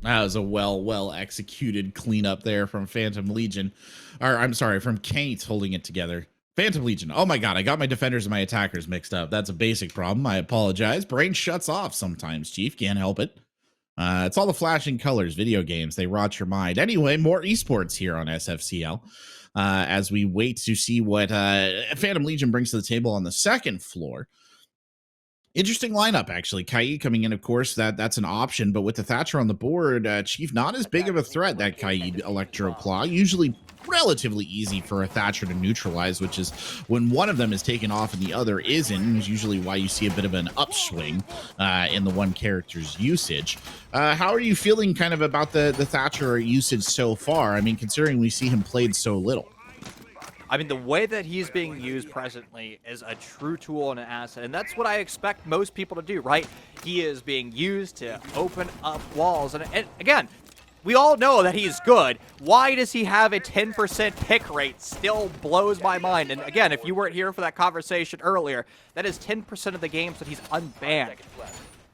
A: That was a well executed cleanup there from Phantom Legion. Or, I'm sorry, from Caint holding it together. Phantom Legion. Oh my god, I got my defenders and my attackers mixed up. That's a basic problem. I apologize. Brain shuts off sometimes, Chief. Can't help it. It's all the flashing colors, video games. They rot your mind. Anyway, more esports here on Sfcl. As we wait to see what Phantom Legion brings to the table on the second floor. Interesting lineup, actually. Caint coming in, of course, that's an option, but with the Thatcher on the board, Chief, not as big of a threat, that Caint Electro Claw. Usually relatively easy for a Thatcher to neutralize, which is when one of them is taken off and the other isn't, is usually why you see a bit of an upswing in the one character's usage. How are you feeling kind of about the Thatcher usage so far? I mean, considering we see him played so little.
B: I mean, the way that he's being used presently is a true tool and an asset, and that's what I expect most people to do, right? He is being used to open up walls, and again, we all know that he's good. Why does he have a 10% pick rate? Still blows my mind. And again, if you weren't here for that conversation earlier, that is 10% of the games that he's unbanned.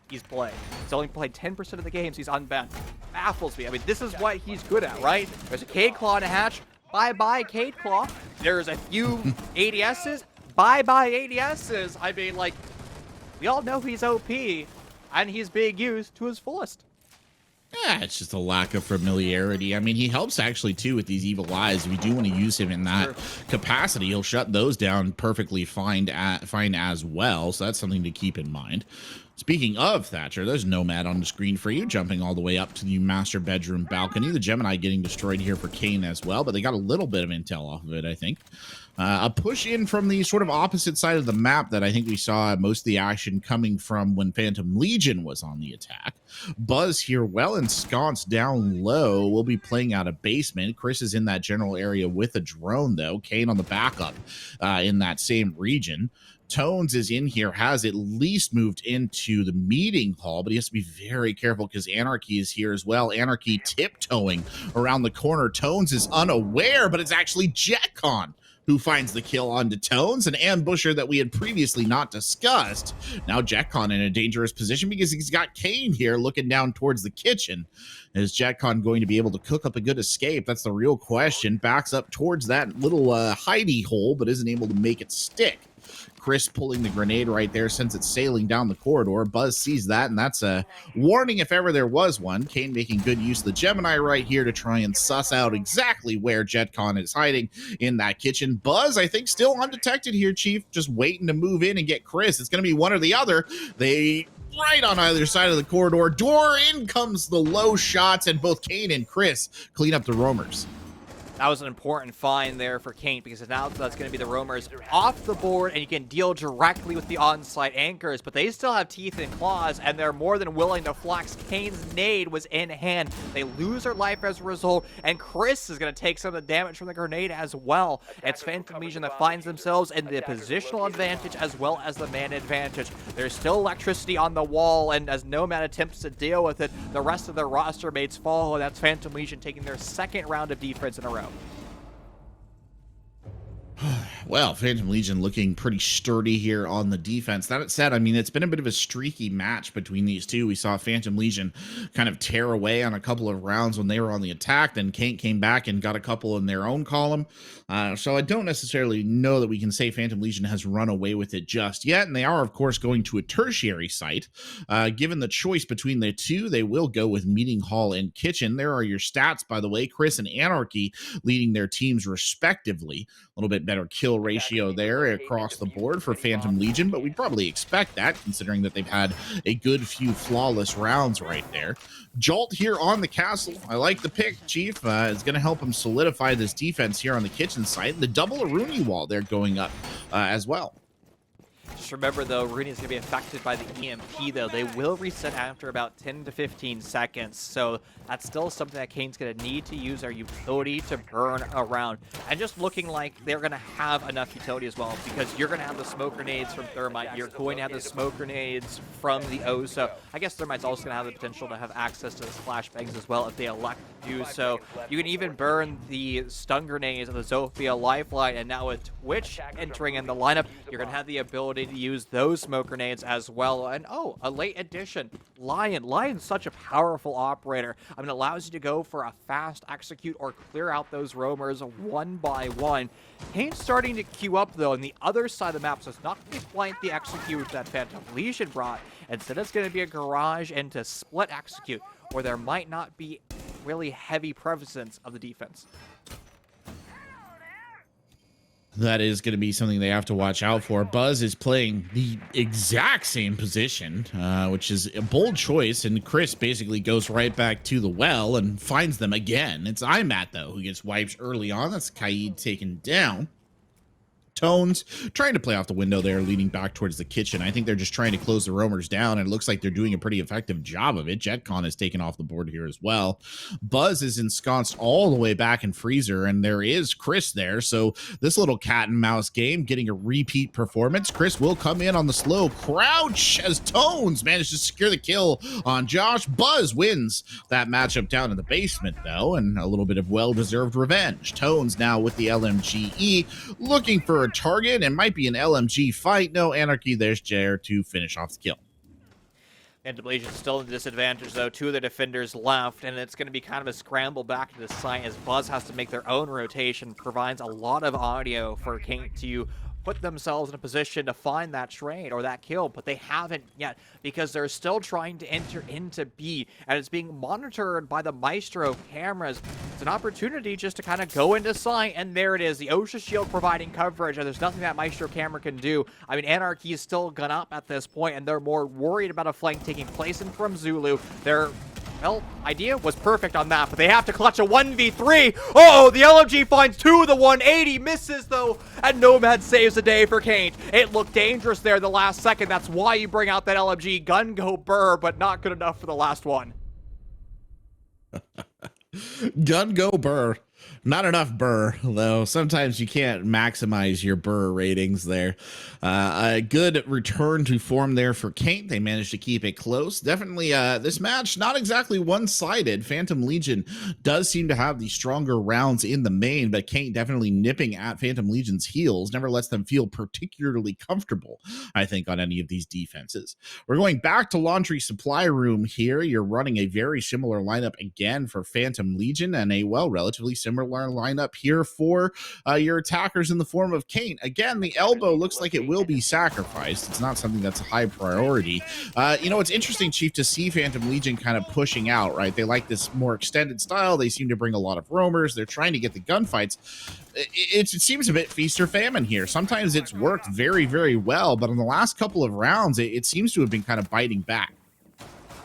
B: He's played. He's only played 10% of the games he's unbanned. Baffles me. I mean, this is what he's good at, right? There's a Caint Claw and a hatch. Bye-bye, Caint Claw. There's a few ADSs. Bye-bye, ADSs. I mean, like, we all know he's OP, and he's being used to his fullest.
A: Yeah, it's just a lack of familiarity. I mean, he helps actually too with these evil eyes. If you do want to use him in that capacity, he'll shut those down perfectly fine as well. So that's something to keep in mind. Speaking of Thatcher, there's Nomad on the screen for you, jumping all the way up to the master bedroom balcony. The Gemini getting destroyed here for Caint as well, but they got a little bit of intel off of it, I think. A push in from the sort of opposite side of the map that I think we saw most of the action coming from when Phantom Legion was on the attack. Buzz here well ensconced down low. We'll be playing out a basement. Chris is in that general area with a drone, though. Caint on the backup in that same region. Tones is in here, has at least moved into the meeting hall, but he has to be very careful because Anarchy is here as well. Anarchy tiptoeing around the corner. Tones is unaware, but it's actually JetCon who finds the kill onto Tones, an ambusher that we had previously not discussed. Now JetCon in a dangerous position because he's got Caint here looking down towards the kitchen. Is JetCon going to be able to cook up a good escape? That's the real question. Backs up towards that little hidey hole, but isn't able to make it stick. Chris pulling the grenade right there, sends it sailing down the corridor. Buzz sees that, and that's a warning if ever there was one. Caint making good use of the Gemini right here to try and suss out exactly where JetCon is hiding in that kitchen. Buzz, I think, still undetected here, Chief, just waiting to move in and get Chris. It's going to be one or the other. They right on either side of the corridor. Door in comes the low shots, and both Caint and Chris clean up the roamers.
B: That was an important find there for Caint, because now that's going to be the roamers off the board, and you can deal directly with the on-site anchors, but they still have teeth and claws, and they're more than willing to flex. Caint's nade was in hand. They lose their life as a result, and Chris is going to take some of the damage from the grenade as well. It's Phantom Legion that finds themselves in the positional advantage as well as the man advantage. There's still electricity on the wall, and as Nomad attempts to deal with it, the rest of their roster mates follow, and that's Phantom Legion taking their second round of defense in a row.
A: Well, Phantom Legion looking pretty sturdy here on the defense. That said, I mean, it's been a bit of a streaky match between these two. We saw Phantom Legion kind of tear away on a couple of rounds when they were on the attack. Then Caint came back and got a couple in their own column. So I don't necessarily know that we can say Phantom Legion has run away with it just yet. And they are, of course, going to a tertiary site. Given the choice between the two, they will go with Meeting Hall and Kitchen. There are your stats, by the way. Chris and Anarchy leading their teams respectively. A little bit better kill ratio there across the board for Phantom Legion, but we probably expect that considering that they've had a good few flawless rounds right there. Jolt here on the castle. I like the pick, Chief. It's going to help him solidify this defense here on the kitchen side. The double Aruni wall there going up as well.
B: Just remember, though, Rooney is going to be affected by the EMP, though. They will reset after about 10 to 15 seconds, so that's still something that Caint's going to need to use their utility to burn around. And just looking like they're going to have enough utility as well, because you're going to have the smoke grenades from Thermite. You're going to have the smoke grenades from the Osa. I guess Thermite's also going to have the potential to have access to the flashbangs as well if they elect to do so. You can even burn the stun grenades of the Zofia Lifeline, and now with Twitch entering in the lineup, you're going to have the ability to use those smoke grenades as well. And oh, a late addition, Lion. Lion's such a powerful operator. I mean, it allows you to go for a fast execute or clear out those roamers one by one. Caint's starting to queue up, though, on the other side of the map, so it's not going to be quite the execute that Phantom Legion brought. Instead, it's going to be a garage into split execute, where there might not be really heavy presence of the defense.
A: That is going to be something they have to watch out for. Buzz is playing the exact same position, which is a bold choice, and Chris basically goes right back to the well and finds them again. It's Imat, though, who gets wiped early on. That's Caint taken down. Tones trying to play off the window there, leading back towards the kitchen. I think they're just trying to close the roamers down, and it looks like they're doing a pretty effective job of it. JetCon is taken off the board here as well. Buzz is ensconced all the way back in Freezer, and there is Chris there. So this little cat and mouse game getting a repeat performance. Chris will come in on the slow crouch as Tones managed to secure the kill on Josh. Buzz wins that matchup down in the basement, though, and a little bit of well-deserved revenge. Tones now with the LMGE, looking for a target, and might be an LMG fight. No Anarchy, there's Jair to finish off the kill.
B: Phantom Legion still in disadvantage, though. Two of the defenders left, and it's going to be kind of a scramble back to the site as Buzz has to make their own rotation. Provides a lot of audio for Caint to put themselves in a position to find that trade or that kill, but they haven't yet because they're still trying to enter into B, and it's being monitored by the Maestro cameras. It's an opportunity just to kind of go into sight, and there it is, the OSHA shield providing coverage, and there's nothing that Maestro camera can do. I mean, Anarchy is still gone up at this point, and they're more worried about a flank taking place in from Zulu. They're well, idea was perfect on that, but they have to clutch a 1v3. Oh, the LMG finds two of the 180, misses though, and Nomad saves the day for Caint. It looked dangerous there the last second. That's why you bring out that LMG. Gun go burr, but not good enough for the last one.
A: Gun go burr. Not enough burr, though. Sometimes you can't maximize your burr ratings there. A good return to form there for Caint. They managed to keep it close. Definitely, this match, not exactly one-sided. Phantom Legion does seem to have the stronger rounds in the main, but Caint definitely nipping at Phantom Legion's heels never lets them feel particularly comfortable, I think, on any of these defenses. We're going back to Laundry Supply Room here. You're running a very similar lineup again for Phantom Legion, and a, well, relatively similar lineup here for your attackers in the form of Caint. Again, the elbow looks like it will be sacrificed. It's not something that's a high priority. You know, it's interesting, Chief, to see Phantom Legion kind of pushing out, right? They like this more extended style. They seem to bring a lot of roamers. They're trying to get the gunfights. It seems a bit feast or famine here. Sometimes it's worked very, very well, but in the last couple of rounds, it seems to have been kind of biting back.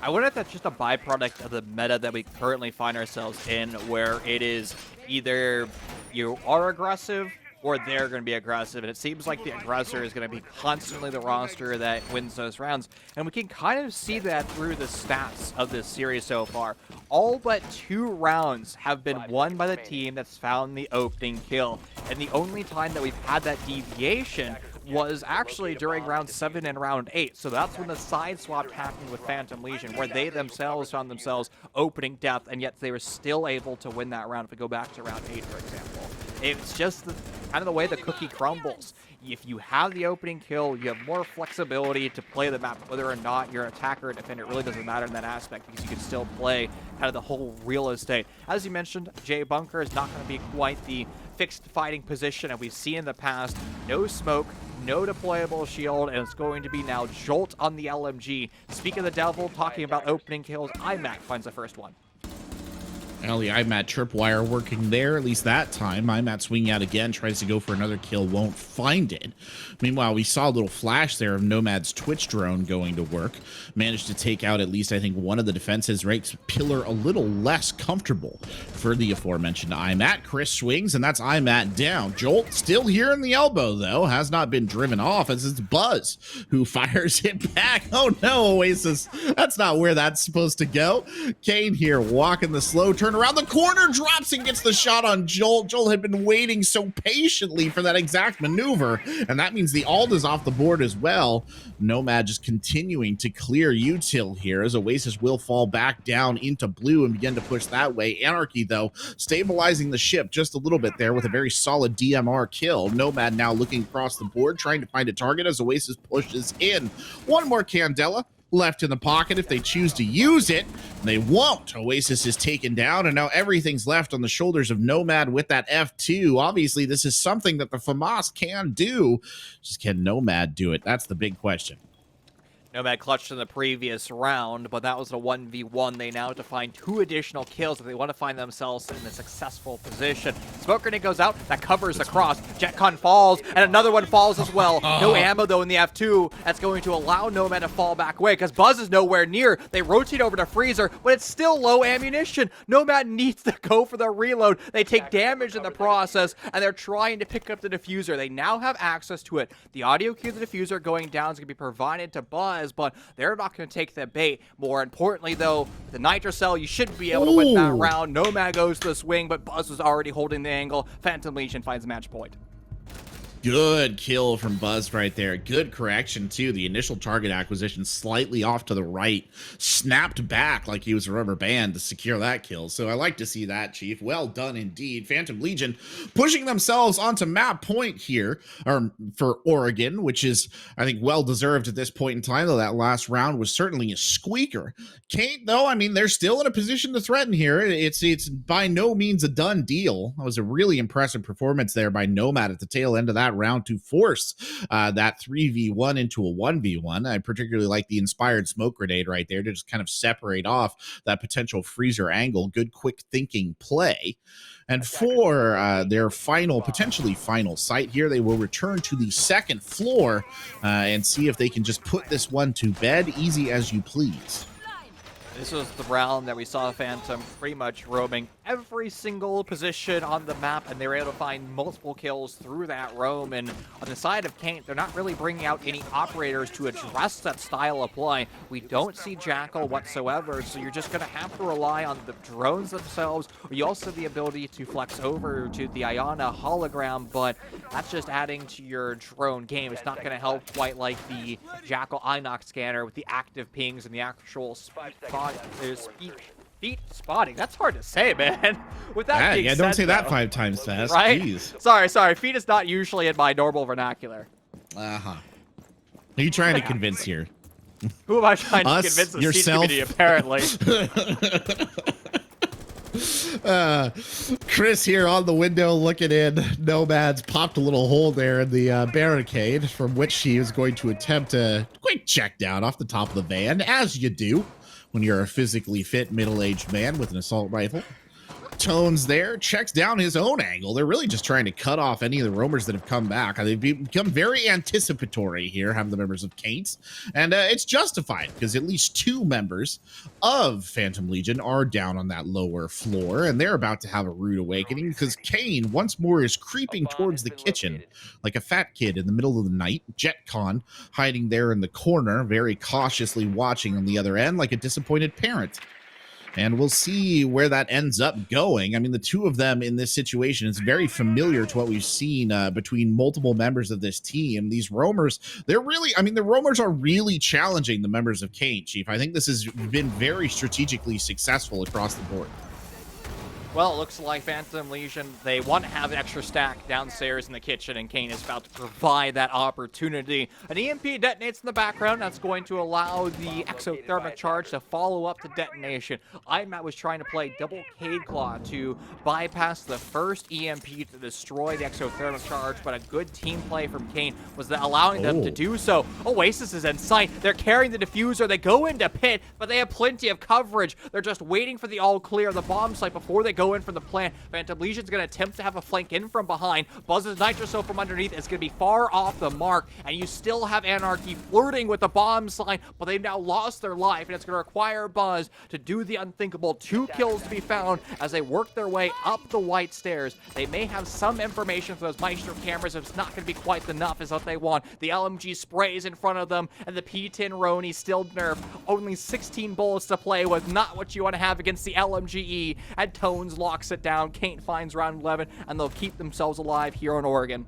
B: I wonder if that's just a byproduct of the meta that we currently find ourselves in, where it is either you are aggressive or they're going to be aggressive, and it seems like the aggressor is going to be constantly the roster that wins those rounds, and we can kind of see that through the stats of this series so far. All but 2 rounds have been won by the team that's found the opening kill, and the only time that we've had that deviation was actually during round 7 and round 8. So that's when the side swap happened with Phantom Legion, where they themselves found themselves opening death, and yet they were still able to win that round if we go back to round 8, for example. It's just kind of the way the cookie crumbles. If you have the opening kill, you have more flexibility to play the map, whether or not you're an attacker or defender. It really doesn't matter in that aspect because you can still play kind of the whole real estate. As you mentioned, J Bunker is not going to be quite the fixed fighting position that we've seen in the past. No smoke, no deployable shield, and it's going to be now Jolt on the LMG. Speak of the devil, talking about opening kills, IMAC finds the first one.
A: Well, the IMAT tripwire working there, at least that time. IMAT swinging out again, tries to go for another kill, won't find it. Meanwhile, we saw a little flash there of Nomad's Twitch drone going to work. Managed to take out at least, I think, one of the defenses. Makes Pillar a little less comfortable for the aforementioned IMAT. Chris swings, and that's IMAT down. Jolt still here in the elbow, though. Has not been driven off, as it's Buzz who fires it back. Oh, no, Oasis. That's not where that's supposed to go. Caint here walking the slow turn around the corner, drops and gets the shot on Jolt. Jolt had been waiting so patiently for that exact maneuver, and that means the ult is off the board as well. Nomad just continuing to clear util here as Oasis will fall back down into blue and begin to push that way. Anarchy, though, stabilizing the ship just a little bit there with a very solid DMR kill. Nomad now looking across the board, trying to find a target as Oasis pushes in. One more Candela left in the pocket if they choose to use it. They won't. Oasis is taken down, and now everything's left on the shoulders of Nomad with that F2. Obviously, this is something that the FAMAS can do. Just can Nomad do it? That's the big question.
B: Nomad clutched in the previous round, but that was a 1v1. They now have to find 2 additional kills if they want to find themselves in a successful position. Smoke grenade goes out, that covers the cross. Jetcon falls, and another one falls as well. No ammo, though, in the F2. That's going to allow Nomad to fall back away, because Buzz is nowhere near. They rotate over to Freezer, but it's still low ammunition. Nomad needs to go for the reload. They take damage in the process, and they're trying to pick up the diffuser. They now have access to it. The audio cue of the diffuser going down is going to be provided to Buzz, but they're not going to take the bait. More importantly, though, the Nitrocell, you should be able to win that round. Nomad goes to the swing, but Buzz was already holding the angle. Phantom Legion finds match point.
A: Good kill from Buzz right there. Good correction, too. The initial target acquisition slightly off to the right. Snapped back like he was a rubber band to secure that kill. So I like to see that, Chief. Well done indeed. Phantom Legion pushing themselves onto map point here for Oregon, which is, I think, well-deserved at this point in time, though that last round was certainly a squeaker. Caint, though, I mean, they're still in a position to threaten here. It's by no means a done deal. That was a really impressive performance there by Nomad at the tail end of that round to force that 3v1 into a 1v1. I particularly like the inspired smoke grenade right there to just kind of separate off that potential freezer angle. Good quick thinking play. And for their potentially final site here, they will return to the second floor and see if they can just put this one to bed. Easy as you please.
B: This was the round that we saw Phantom pretty much roaming every single position on the map, and they were able to find multiple kills through that roam. And on the side of Caint, they're not really bringing out any operators to address that style of play. We don't see Jackal whatsoever, so you're just going to have to rely on the drones themselves. You also have the ability to flex over to the Iana hologram, but that's just adding to your drone game. It's not going to help quite like the Jackal Inox scanner with the active pings and the actual speed spotting. That's hard to say, man. With that being
A: yeah,
B: said,
A: don't say that
B: though,
A: 5 times fast.
B: right?
A: Jeez.
B: Sorry. Feet is not usually in my normal vernacular.
A: Who are you trying to convince here?
B: Who am I trying to
A: Us?
B: convince the
A: Yourself?
B: community, apparently?
A: Chris here on the window looking in. Nomad's popped a little hole there in the barricade from which he is going to attempt a quick check down off the top of the van, as you do when you're a physically fit middle-aged man with an assault rifle. Tones there checks down his own angle. They're really just trying to cut off any of the roamers that have come back. They've become very anticipatory here, having the members of Caint, and it's justified because at least 2 members of Phantom Legion are down on that lower floor, and they're about to have a rude awakening because Cain once more is creeping towards the kitchen like a fat kid in the middle of the night. JetCon hiding there in the corner, very cautiously watching on the other end like a disappointed parent. And we'll see where that ends up going. I mean, the 2 of them in this situation is very familiar to what we've seen between multiple members of this team. These roamers, the roamers are really challenging the members of Caint, Chief. I think this has been very strategically successful across the board.
B: Well, it looks like Phantom Legion, they want to have an extra stack downstairs in the kitchen, and Caint is about to provide that opportunity. An EMP detonates in the background. That's going to allow the exothermic charge to follow up to detonation. IMAT was trying to play double Cade Claw to bypass the first EMP to destroy the exothermic charge, but a good team play from Caint was allowing them to do so. Oasis is in sight. They're carrying the diffuser. They go into pit, but they have plenty of coverage. They're just waiting for the all clear of the bomb site before they go in from the plant. Phantom Legion's going to attempt to have a flank in from behind. Buzz's Nitroso from underneath is going to be far off the mark, and you still have Anarchy flirting with the bomb sign, but they've now lost their life, and it's going to require Buzz to do the unthinkable. 2 kills to be found as they work their way up the white stairs. They may have some information for those Maestro cameras. It's not going to be quite enough is what they want. The LMG sprays in front of them, and the P10 Roni still nerfed. Only 16 bullets to play with. Not what you want to have against the LMGE. And Tones locks it down. Caint finds round 11, and they'll keep themselves alive here in Oregon.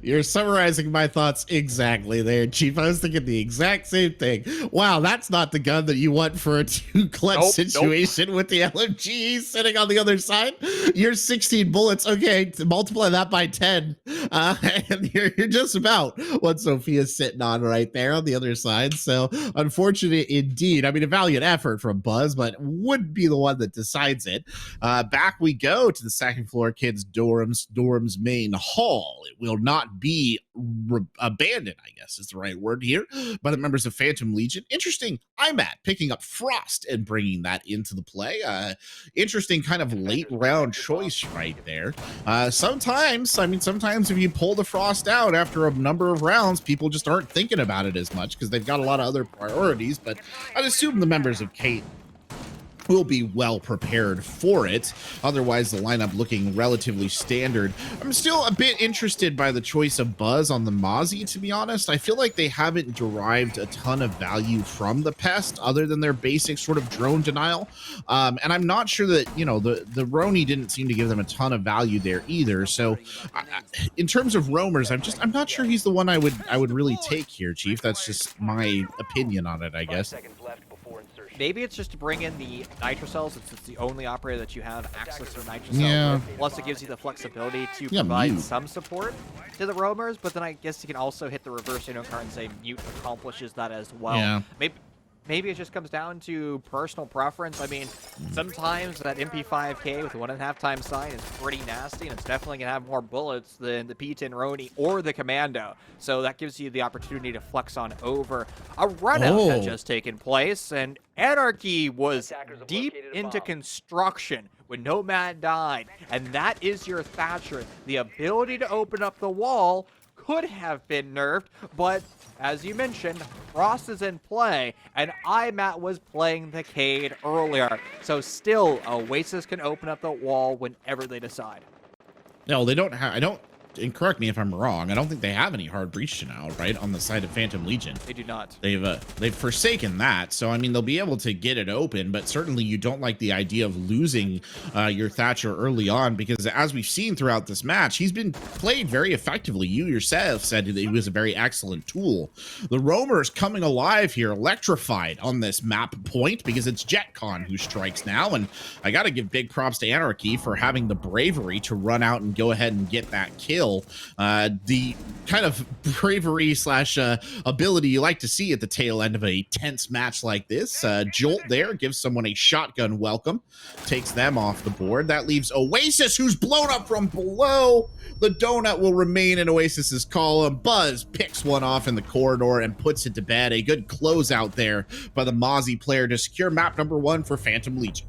A: You're summarizing my thoughts exactly there, Chief. I was thinking the exact same thing. Wow, that's not the gun that you want for a 2-clutch situation with the LMG sitting on the other side. You're 16 bullets. Okay, multiply that by 10. And you're just about what Sophia's sitting on right there on the other side. So, unfortunate indeed. I mean, a valiant effort from Buzz, but would be the one that decides it. Back we go to the second floor kids' dorm's main hall. It will not be abandoned, I guess is the right word here, by the members of Phantom Legion. Interesting, IMAT picking up Frost and bringing that into the play. Interesting kind of late round choice right there. Sometimes if you pull the Frost out after a number of rounds, people just aren't thinking about it as much because they've got a lot of other priorities, but I'd assume the members of Caint will be well prepared for it. Otherwise, the lineup looking relatively standard. I'm still a bit interested by the choice of Buzz on the Mozzie, to be honest. I feel like they haven't derived a ton of value from the Pest other than their basic sort of drone denial. And I'm not sure that, you know, the Roni didn't seem to give them a ton of value there either. So in terms of roamers, I'm not sure he's the one I would really take here, Chief. That's just my opinion on it, I guess.
B: Maybe it's just to bring in the nitro cells, since it's the only operator that you have access to a nitro cell.
A: Yeah.
B: Plus, it gives you the flexibility to provide some support to the roamers, but then I guess you can also hit the reverse card and say mute accomplishes that as well.
A: Yeah.
B: Maybe it just comes down to personal preference. I mean, sometimes that MP5K with 1.5 times sign is pretty nasty, and it's definitely going to have more bullets than the P10 Roni or the Commando. So that gives you the opportunity to flex on over. A run-out had just taken place, and Anarchy was deep into construction when Nomad died. And that is your Thatcher. The ability to open up the wall could have been nerfed, but as you mentioned, Frost is in play, and IMAT was playing the Cade earlier. So still, Oasis can open up the wall whenever they decide.
A: No, they don't have, and correct me if I'm wrong, I don't think they have any hard breach denial, right, on the side of Phantom Legion.
B: They do not.
A: They've forsaken that, so I mean they'll be able to get it open, but certainly you don't like the idea of losing your Thatcher early on, because as we've seen throughout this match, he's been played very effectively. You yourself said that he was a very excellent tool. The roamers coming alive here, electrified on this map point, because it's JetCon who strikes now, and I gotta give big props to Anarchy for having the bravery to run out and go ahead and get that kill. The kind of bravery slash ability you like to see at the tail end of a tense match like this. Jolt there gives someone a shotgun welcome, takes them off the board. That leaves Oasis, who's blown up from below. The donut will remain in Oasis's column. Buzz picks one off in the corridor and puts it to bed. A good closeout there by the Mozzie player to secure map number 1 for Phantom Legion.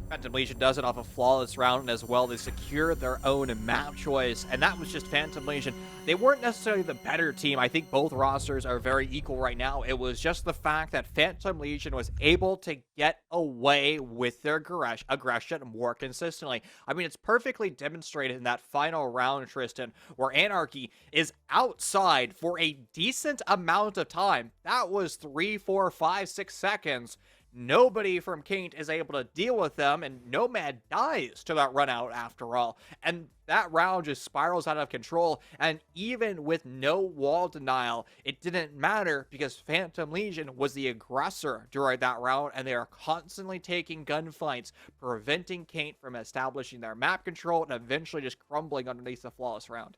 B: Phantom Legion does it off a flawless round as well. They secure their own map choice, and that was just Phantom Legion. They weren't necessarily the better team. I think both rosters are very equal right now. It was just the fact that Phantom Legion was able to get away with their aggression more consistently. I mean, it's perfectly demonstrated in that final round, Tristan, where Anarchy is outside for a decent amount of time. That was 3, 4, 5, 6 seconds. Nobody from Caint is able to deal with them, and Nomad dies to that run out after all. And that round just spirals out of control, and even with no wall denial, it didn't matter because Phantom Legion was the aggressor during that round, and they are constantly taking gunfights, preventing Caint from establishing their map control and eventually just crumbling underneath the flawless round.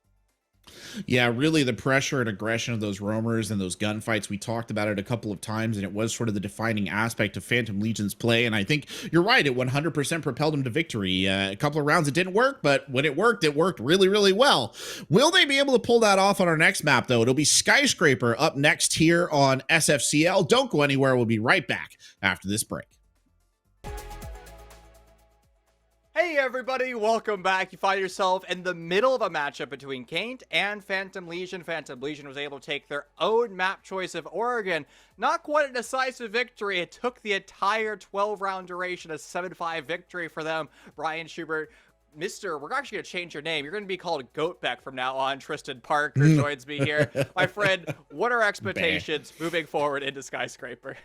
A: Yeah, really the pressure and aggression of those roamers and those gunfights. We talked about it a couple of times, and it was sort of the defining aspect of Phantom Legion's play. And I think you're right. It 100% propelled him to victory. A couple of rounds it didn't work, but when it worked really, really well. Will they be able to pull that off on our next map, though? It'll be Skyscraper up next here on Sfcl. Don't go anywhere. We'll be right back after this break.
B: Hey everybody, welcome back. You find yourself in the middle of a matchup between Caint and Phantom Legion. Phantom Legion was able to take their own map choice of Oregon. Not quite a decisive victory. It took the entire 12-round duration, a 7-5 victory for them. Brian Schubert, we're actually going to change your name. You're going to be called Goatbeck from now on. Tristan Parker joins me here. My friend, what are expectations moving forward into Skyscraper?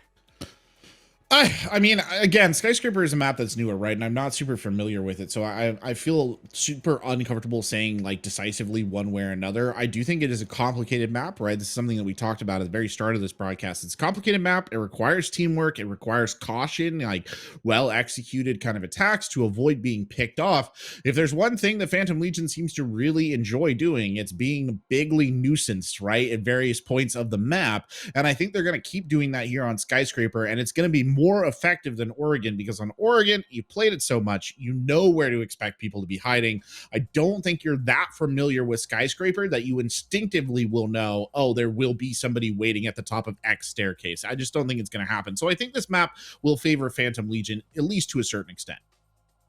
A: I mean, again, Skyscraper is a map that's newer, right? And I'm not super familiar with it. So I feel super uncomfortable saying like decisively one way or another. I do think it is a complicated map, right? This is something that we talked about at the very start of this broadcast. It's a complicated map. It requires teamwork. It requires caution, like well executed kind of attacks to avoid being picked off. If there's one thing that Phantom Legion seems to really enjoy doing, it's being bigly nuisanced, right? At various points of the map. And I think they're going to keep doing that here on Skyscraper. And it's going to be more effective than Oregon because on Oregon, you played it so much, you know where to expect people to be hiding. I don't think you're that familiar with Skyscraper that you instinctively will know, oh, there will be somebody waiting at the top of X staircase. I just don't think it's going to happen. So I think this map will favor Phantom Legion, at least to a certain extent.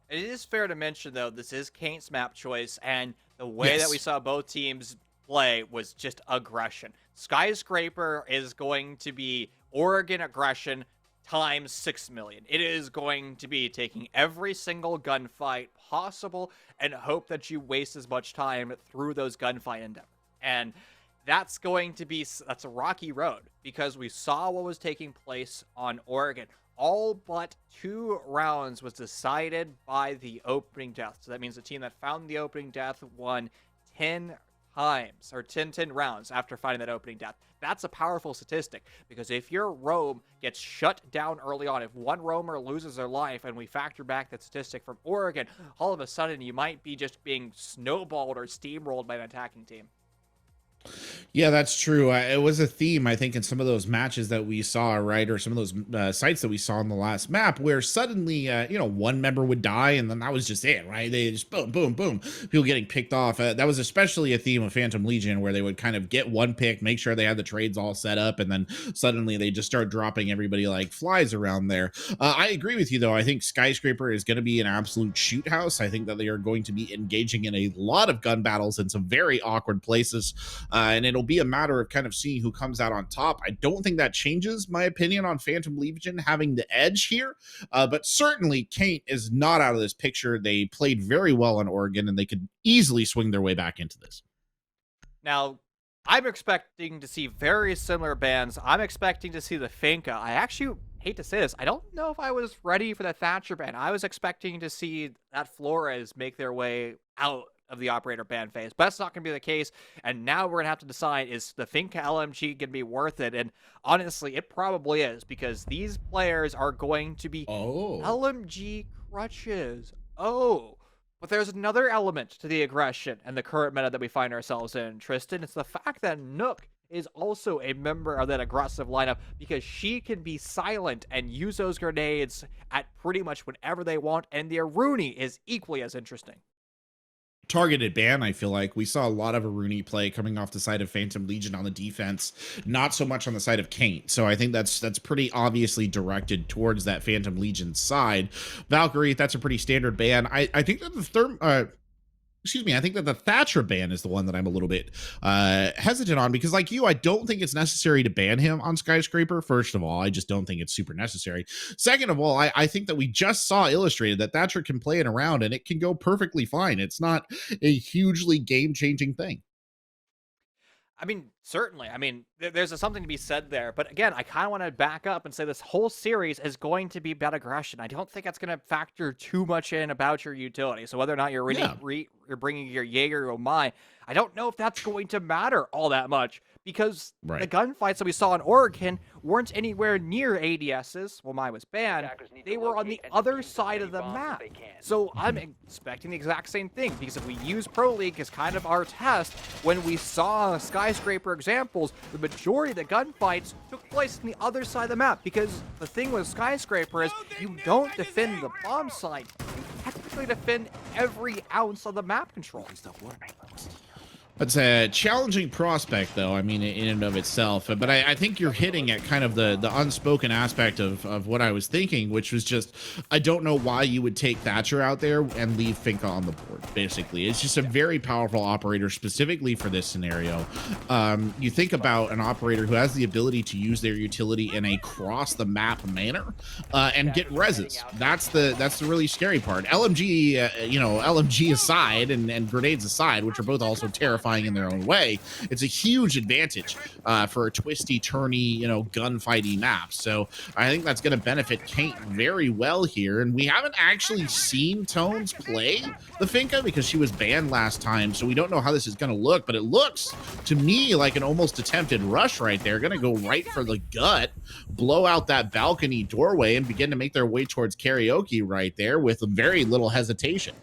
B: It is fair to mention, though, this is Caint's map choice, and the way that we saw both teams play was just aggression. Skyscraper is going to be Oregon aggression times 6 million. It is going to be taking every single gunfight possible and hope that you waste as much time through those gunfight endeavors. And that's a rocky road because we saw what was taking place on Oregon. All but 2 rounds was decided by the opening death. So that means the team that found the opening death won 10 times or 10 rounds after finding that opening death. That's a powerful statistic because if your roam gets shut down early on, if one roamer loses their life and we factor back that statistic from Oregon, all of a sudden you might be just being snowballed or steamrolled by an attacking team.
A: Yeah, that's true. It was a theme, I think, in some of those matches that we saw, right? Or some of those sites that we saw on the last map where suddenly, one member would die and then that was just it, right? They just boom, boom, boom, people getting picked off. That was especially a theme of Phantom Legion where they would kind of get one pick, make sure they had the trades all set up, and then suddenly they just start dropping everybody like flies around there. I agree with you, though. I think Skyscraper is going to be an absolute shoot house. I think that they are going to be engaging in a lot of gun battles in some very awkward places. And it'll be a matter of kind of seeing who comes out on top. I don't think that changes my opinion on Phantom Legion having the edge here, but certainly Caint is not out of this picture. They played very well on Oregon, and they could easily swing their way back into this.
B: Now, I'm expecting to see very similar bans. I'm expecting to see the Finca. I actually hate to say this. I don't know if I was ready for the Thatcher ban. I was expecting to see that Flores make their way out of the operator ban phase, but that's not going to be the case. And now we're going to have to decide, is the Finca LMG going to be worth it? And honestly, it probably is, because these players are going to be LMG crutches. But there's another element to the aggression and the current meta that we find ourselves in, Tristan. It's the fact that Nook is also a member of that aggressive lineup because she can be silent and use those grenades at pretty much whenever they want, and the Aruni is equally as interesting.
A: targeted ban. I feel like we saw a lot of Aruni play coming off the side of Phantom Legion on the defense, not so much on the side of Caint. So I think that's pretty obviously directed towards that Phantom Legion side. Valkyrie, that's a pretty standard ban. I think that the I think that the Thatcher ban is the one that I'm a little bit hesitant on, because like you, I don't think it's necessary to ban him on Skyscraper. First of all, I just don't think it's super necessary. Second of all, I think that we just saw illustrated that Thatcher can play it around and it can go perfectly fine. It's not a hugely game-changing thing.
B: I mean, certainly. I mean, there's something to be said there. But again, I kind of want to back up and say this whole series is going to be about aggression. I don't think that's going to factor too much in about your utility. So whether or not you're
A: Yeah,
B: you're bringing your Jaeger or Mai, I don't know if that's going to matter all that much, because the
A: right.
B: gunfights that we saw in Oregon weren't anywhere near ADSs. Well, Mai was banned. They were on the other side of the map. So I'm expecting the exact same thing, because if we use Pro League as kind of our test, when we saw Skyscraper examples, the majority of the gunfights took place on the other side of the map, because the thing with Skyscraper is you don't defend the bomb site, you technically defend every ounce of the map control.
A: It's a challenging prospect, though, I mean, in and of itself. But I think you're hitting at kind of the unspoken aspect of what I was thinking, which was just, I don't know why you would take Thatcher out there and leave Finka on the board, basically. It's just a very powerful operator specifically for this scenario. You think about an operator who has the ability to use their utility in a cross-the-map manner and get reses. That's the really scary part. LMG, LMG aside and grenades aside, which are both also terrifying in their own way, it's a huge advantage for a twisty, turny, gunfighty map. So I think that's going to benefit Caint very well here. And we haven't actually seen Tones play the Finka because she was banned last time, so we don't know how this is going to look. But it looks to me like an almost attempted rush right there. Going to go right for the gut, blow out that balcony doorway, and begin to make their way towards Karaoke right there with very little hesitation.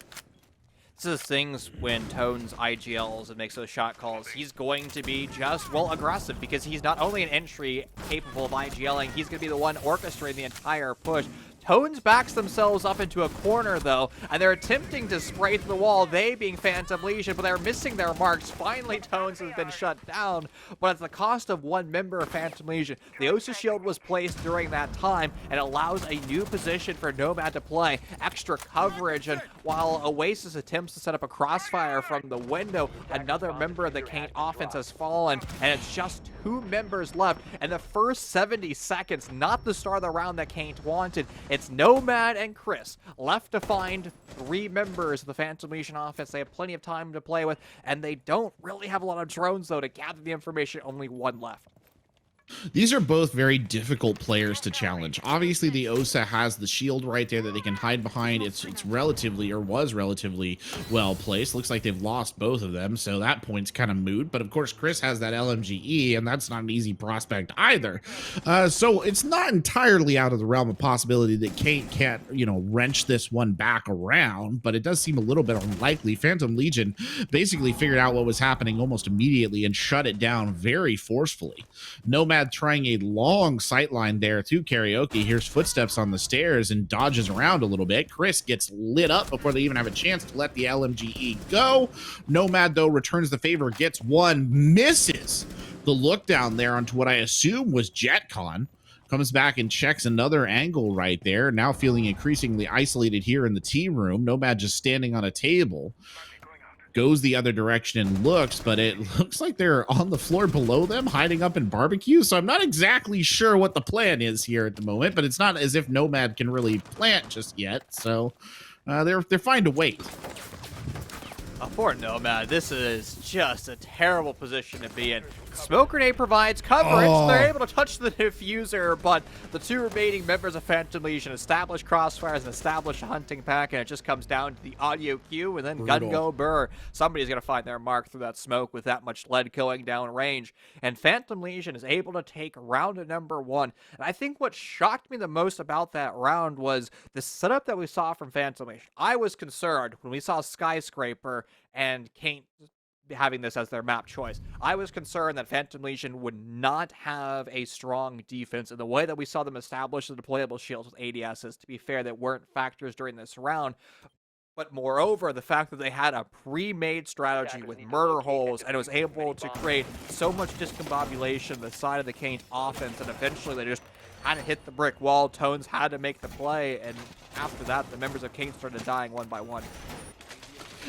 B: This is things when Tones IGLs and makes those shot calls, he's going to be just, well, aggressive, because he's not only an entry capable of IGLing, he's going to be the one orchestrating the entire push. Tones backs themselves up into a corner, though, and they're attempting to spray through the wall, they being Phantom Legion, but they're missing their marks. Finally, Tones has been shut down, but at the cost of one member of Phantom Legion. The Osa Shield was placed during that time and allows a new position for Nomad to play, extra coverage, and while Oasis attempts to set up a crossfire from the window, another member of the Caint offense has fallen, and it's just 2 members left, and the first 70 seconds, not the start of the round that Caint wanted. It's Nomad and Chris left to find 3 members of the Phantom Legion offense. They have plenty of time to play with, and they don't really have a lot of drones, though, to gather the information. Only 1 left.
A: These are both very difficult players to challenge. Obviously, the Osa has the shield right there that they can hide behind. It's relatively, or was relatively, well placed. Looks like they've lost both of them, so that point's kind of moot. But of course, Chris has that LMGE, and that's not an easy prospect either. So it's not entirely out of the realm of possibility that Caint can't, wrench this one back around, but it does seem a little bit unlikely. Phantom Legion basically figured out what was happening almost immediately and shut it down very forcefully. Nomad trying a long sightline there to Karaoke. Here's footsteps on the stairs and dodges around a little bit. Chris gets lit up before they even have a chance to let the LMGE go. Nomad, though, returns the favor, gets one, misses the look down there onto what I assume was JetCon. Comes back and checks another angle right there. Now feeling increasingly isolated here in the tea room. Nomad just standing on a table. Goes the other direction and looks, but it looks like they're on the floor below them, hiding up in barbecue. So I'm not exactly sure what the plan is here at the moment, but it's not as if Nomad can really plant just yet. So they're fine to wait.
B: For Nomad, this is just a terrible position to be in. Smoke Grenade provides coverage. They're able to touch the diffuser, but the 2 remaining members of Phantom Legion establish crossfires and establish a hunting pack, and it just comes down to the audio cue and then
A: Brutal.
B: gun go burr. Somebody's going to find their mark through that smoke with that much lead going down range, and Phantom Legion is able to take round number 1. And I think what shocked me the most about that round was the setup that we saw from Phantom Legion. I was concerned when we saw Skyscraper and Caint having this as their map choice. I was concerned that Phantom Legion would not have a strong defense in the way that we saw them establish the deployable shields with ADSs. To be fair, that weren't factors during this round. But moreover, the fact that they had a pre-made strategy with murder holes and was able to create so much discombobulation on the side of the Caint offense, and eventually they just kind of hit the brick wall. Tones had to make the play, and after that, the members of Caint started dying one by one.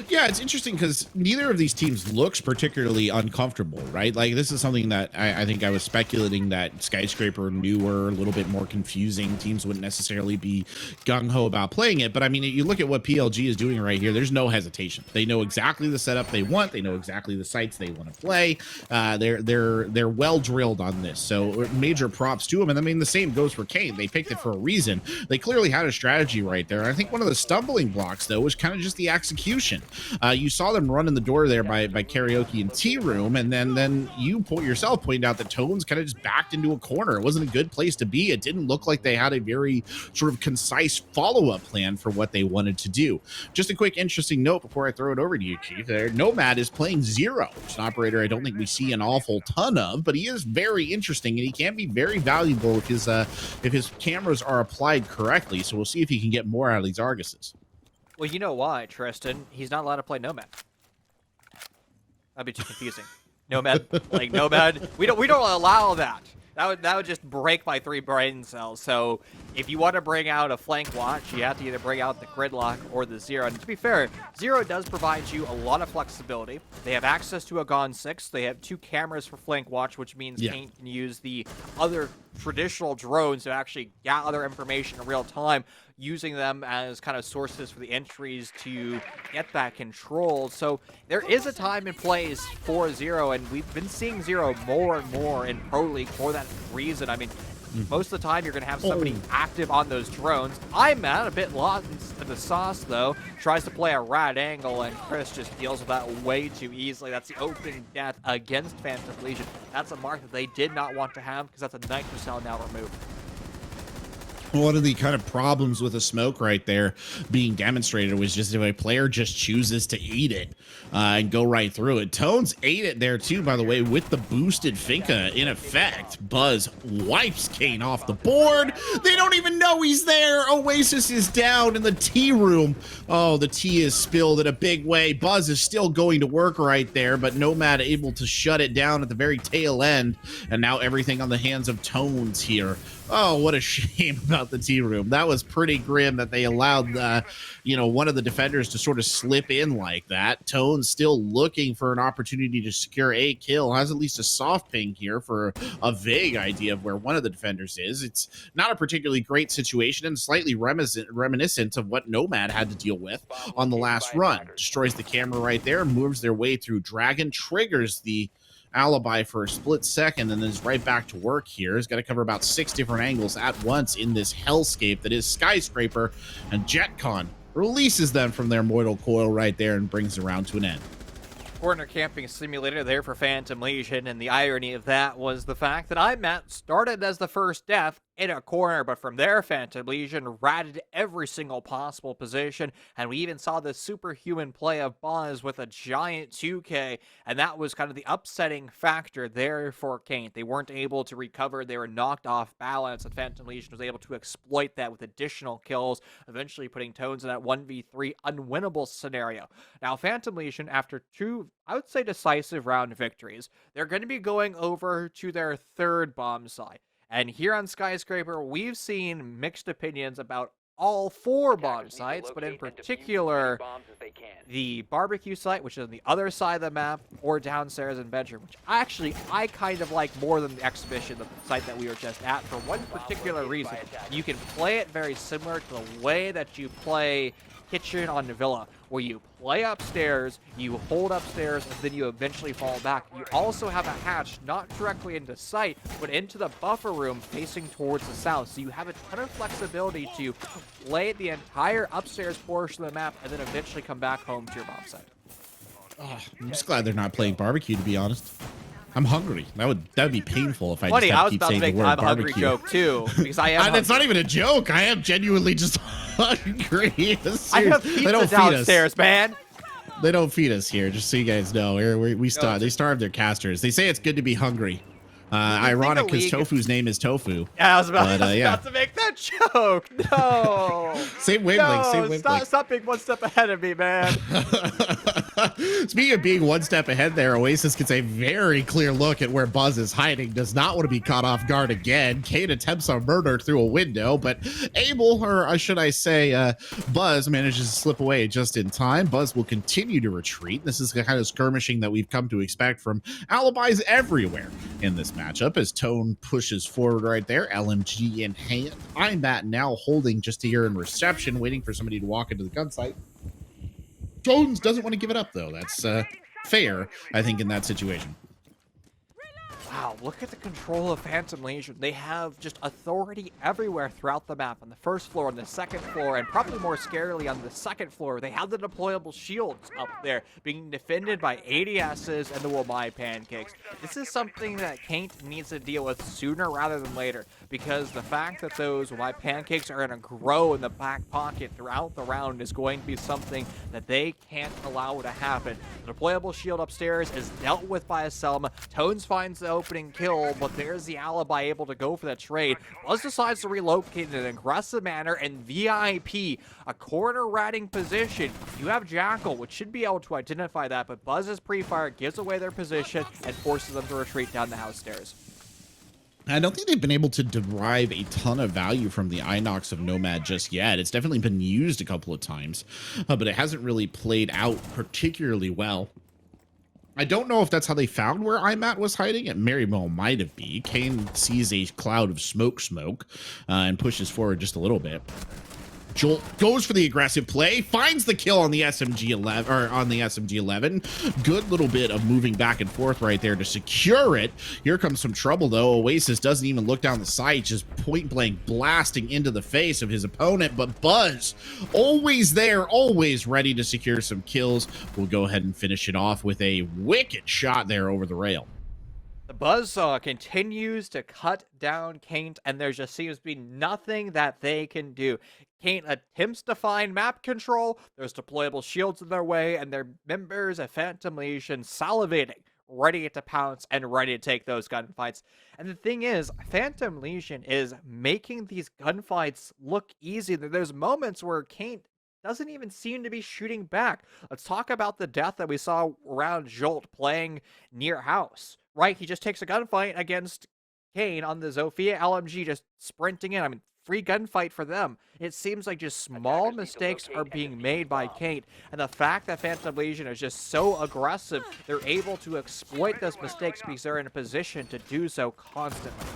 A: Yeah, it's interesting because neither of these teams looks particularly uncomfortable, right? Like, this is something that I think I was speculating that Skyscraper newer, a little bit more confusing teams wouldn't necessarily be gung-ho about playing it. But I mean, you look at what PLG is doing right here, there's no hesitation. They know exactly the setup they want. They know exactly the sites they want to play. They're well drilled on this. So major props to them. And I mean, the same goes for Caint. They picked it for a reason. They clearly had a strategy right there. I think one of the stumbling blocks, though, was kind of just the execution. You saw them run in the door there by Karaoke and Tea Room, and then you yourself pointed out that Tones kind of just backed into a corner. It wasn't a good place to be. It didn't look like they had a very sort of concise follow-up plan for what they wanted to do. Just a quick interesting note before I throw it over to you, Chief. There, Nomad is playing Zero, which is an operator I don't think we see an awful ton of, but he is very interesting, and he can be very valuable if his cameras are applied correctly. So we'll see if he can get more out of these Arguses.
B: Well, you know why, Tristan? He's not allowed to play Nomad. That'd be too confusing. Nomad, like Nomad, we don't allow that. That would just break my 3 brain cells. So if you want to bring out a flank watch, you have to either bring out the gridlock or the Zero. And to be fair, Zero does provide you a lot of flexibility. They have access to a Gon 6. They have 2 cameras for flank watch, which means Caint can use the other traditional drones to actually gather information in real time, using them as kind of sources for the entries to get that control. So there is a time and place for Zero, and we've been seeing Zero more and more in Pro League for that reason. I mean, most of the time you're going to have somebody active on those drones. I'm a bit lost in the sauce, though. Tries to play a rat angle, and Chris just deals with that way too easily. That's the open death against Phantom Legion. That's a mark that they did not want to have, because that's a nitro cell now removed.
A: One of the kind of problems with a smoke right there being demonstrated was just if a player just chooses to eat it and go right through it. Tones ate it there too, by the way, with the boosted Finka in effect. Buzz wipes Caint off the board. They don't even know he's there. Oasis is down in the tea room. Oh, the tea is spilled in a big way. Buzz is still going to work right there, but Nomad able to shut it down at the very tail end. And now everything on the hands of Tones here. Oh, what a shame about the tea room. That was pretty grim that they allowed, one of the defenders to sort of slip in like that. Tone's still looking for an opportunity to secure a kill. Has at least a soft ping here for a vague idea of where one of the defenders is. It's not a particularly great situation and slightly reminiscent of what Nomad had to deal with on the last run. Destroys the camera right there, moves their way through Dragon, triggers the alibi for a split second, and then is right back to work here. He's got to cover about 6 different angles at once in this hellscape that is Skyscraper, and JetCon releases them from their mortal coil right there and brings it around to an end.
B: Corner camping simulator there for Phantom Legion, and the irony of that was the fact that IMAT started as the first death in a corner, but from there, Phantom Legion ratted every single possible position, and we even saw the superhuman play of Buzz with a giant 2K, and that was kind of the upsetting factor there for Caint. They weren't able to recover, they were knocked off balance, and Phantom Legion was able to exploit that with additional kills, eventually putting Tones in that 1v3 unwinnable scenario. Now, Phantom Legion, after 2, I would say, decisive round victories, they're going to be going over to their 3rd bomb site. And here on Skyscraper, we've seen mixed opinions about all 4 bomb sites, but in particular, the barbecue site, which is on the other side of the map, or downstairs in bedroom, which I kind of like more than the exhibition, the site that we were just at, for one particular reason. You can play it very similar to the way that you play Kitchen on the Villa, where you play upstairs, you hold upstairs, and then you eventually fall back. You also have a hatch not directly into sight, but into the buffer room facing towards the south. So you have a ton of flexibility to play the entire upstairs portion of the map and then eventually come back home to your bomb site.
A: Oh, I'm just glad they're not playing barbecue, to be honest. I'm hungry. That would be painful if I
B: Funny,
A: just
B: I was
A: keep
B: about to
A: saying
B: make
A: the
B: I'm
A: word
B: hungry
A: barbecue.
B: joke too, because I am.
A: It's not even a joke. I am genuinely just hungry.
B: I have pizza downstairs, man.
A: They don't feed us here, just so you guys know. They starve their casters. They say it's good to be hungry. Ironic because Tofu's name is Tofu.
B: Yeah, I was about to make that a joke. No.
A: Same wavelength, same
B: No,
A: wavelength.
B: stop being one step ahead of me, man.
A: Speaking of being one step ahead there, Oasis gets a very clear look at where Buzz is hiding, does not want to be caught off guard again. Caint attempts a murder through a window, but Abel, or should I say Buzz, manages to slip away just in time. Buzz will continue to retreat. This is the kind of skirmishing that we've come to expect from alibis everywhere in this matchup as Tone pushes forward right there, LMG in hand. IMAT now holding just here in reception, waiting for somebody to walk into the gun site. Jones doesn't want to give it up, though. That's fair, I think, in that situation.
B: Wow, look at the control of Phantom Legion. They have just authority everywhere throughout the map. On the first floor, on the second floor, and probably more scarily on the second floor, they have the deployable shields up there being defended by ADSs and the Wamai pancakes. This is something that Caint needs to deal with sooner rather than later, because the fact that those Wamai pancakes are going to grow in the back pocket throughout the round is going to be something that they can't allow to happen. The deployable shield upstairs is dealt with by a Selma. Tones finds the opening kill, but there's the alibi able to go for that trade. Buzz decides to relocate in an aggressive manner, and VIP, a corner ratting position. You have Jackal, which should be able to identify that, but Buzz's pre-fire gives away their position and forces them to retreat down the house stairs.
A: I don't think they've been able to derive a ton of value from the Inox of Nomad just yet. It's definitely been used a couple of times, but it hasn't really played out particularly well. I don't know if that's how they found where IMAT was hiding. It very well might have been. Caint sees a cloud of smoke and pushes forward just a little bit. Jolt goes for the aggressive play, finds the kill on the SMG-11, or on the SMG-11. Good little bit of moving back and forth right there to secure it. Here comes some trouble, though. Oasis doesn't even look down the sight, just point-blank blasting into the face of his opponent. But Buzz, always there, always ready to secure some kills. We'll go ahead and finish it off with a wicked shot there over the rail.
B: The Buzzsaw continues to cut down Caint, and there just seems to be nothing that they can do. Caint attempts to find map control, there's deployable shields in their way, and their members of Phantom Legion salivating, ready to pounce and ready to take those gunfights. And the thing is, Phantom Legion is making these gunfights look easy. There's moments where Caint doesn't even seem to be shooting back. Let's talk about the death that we saw around Jolt playing near house. Right, he just takes a gunfight against Caint on the Zofia LMG, just sprinting in. I mean, free gunfight for them. It seems like just small mistakes are being made by Caint, and the fact that Phantom Legion is just so aggressive, they're able to exploit those mistakes because they're in a position to do so constantly.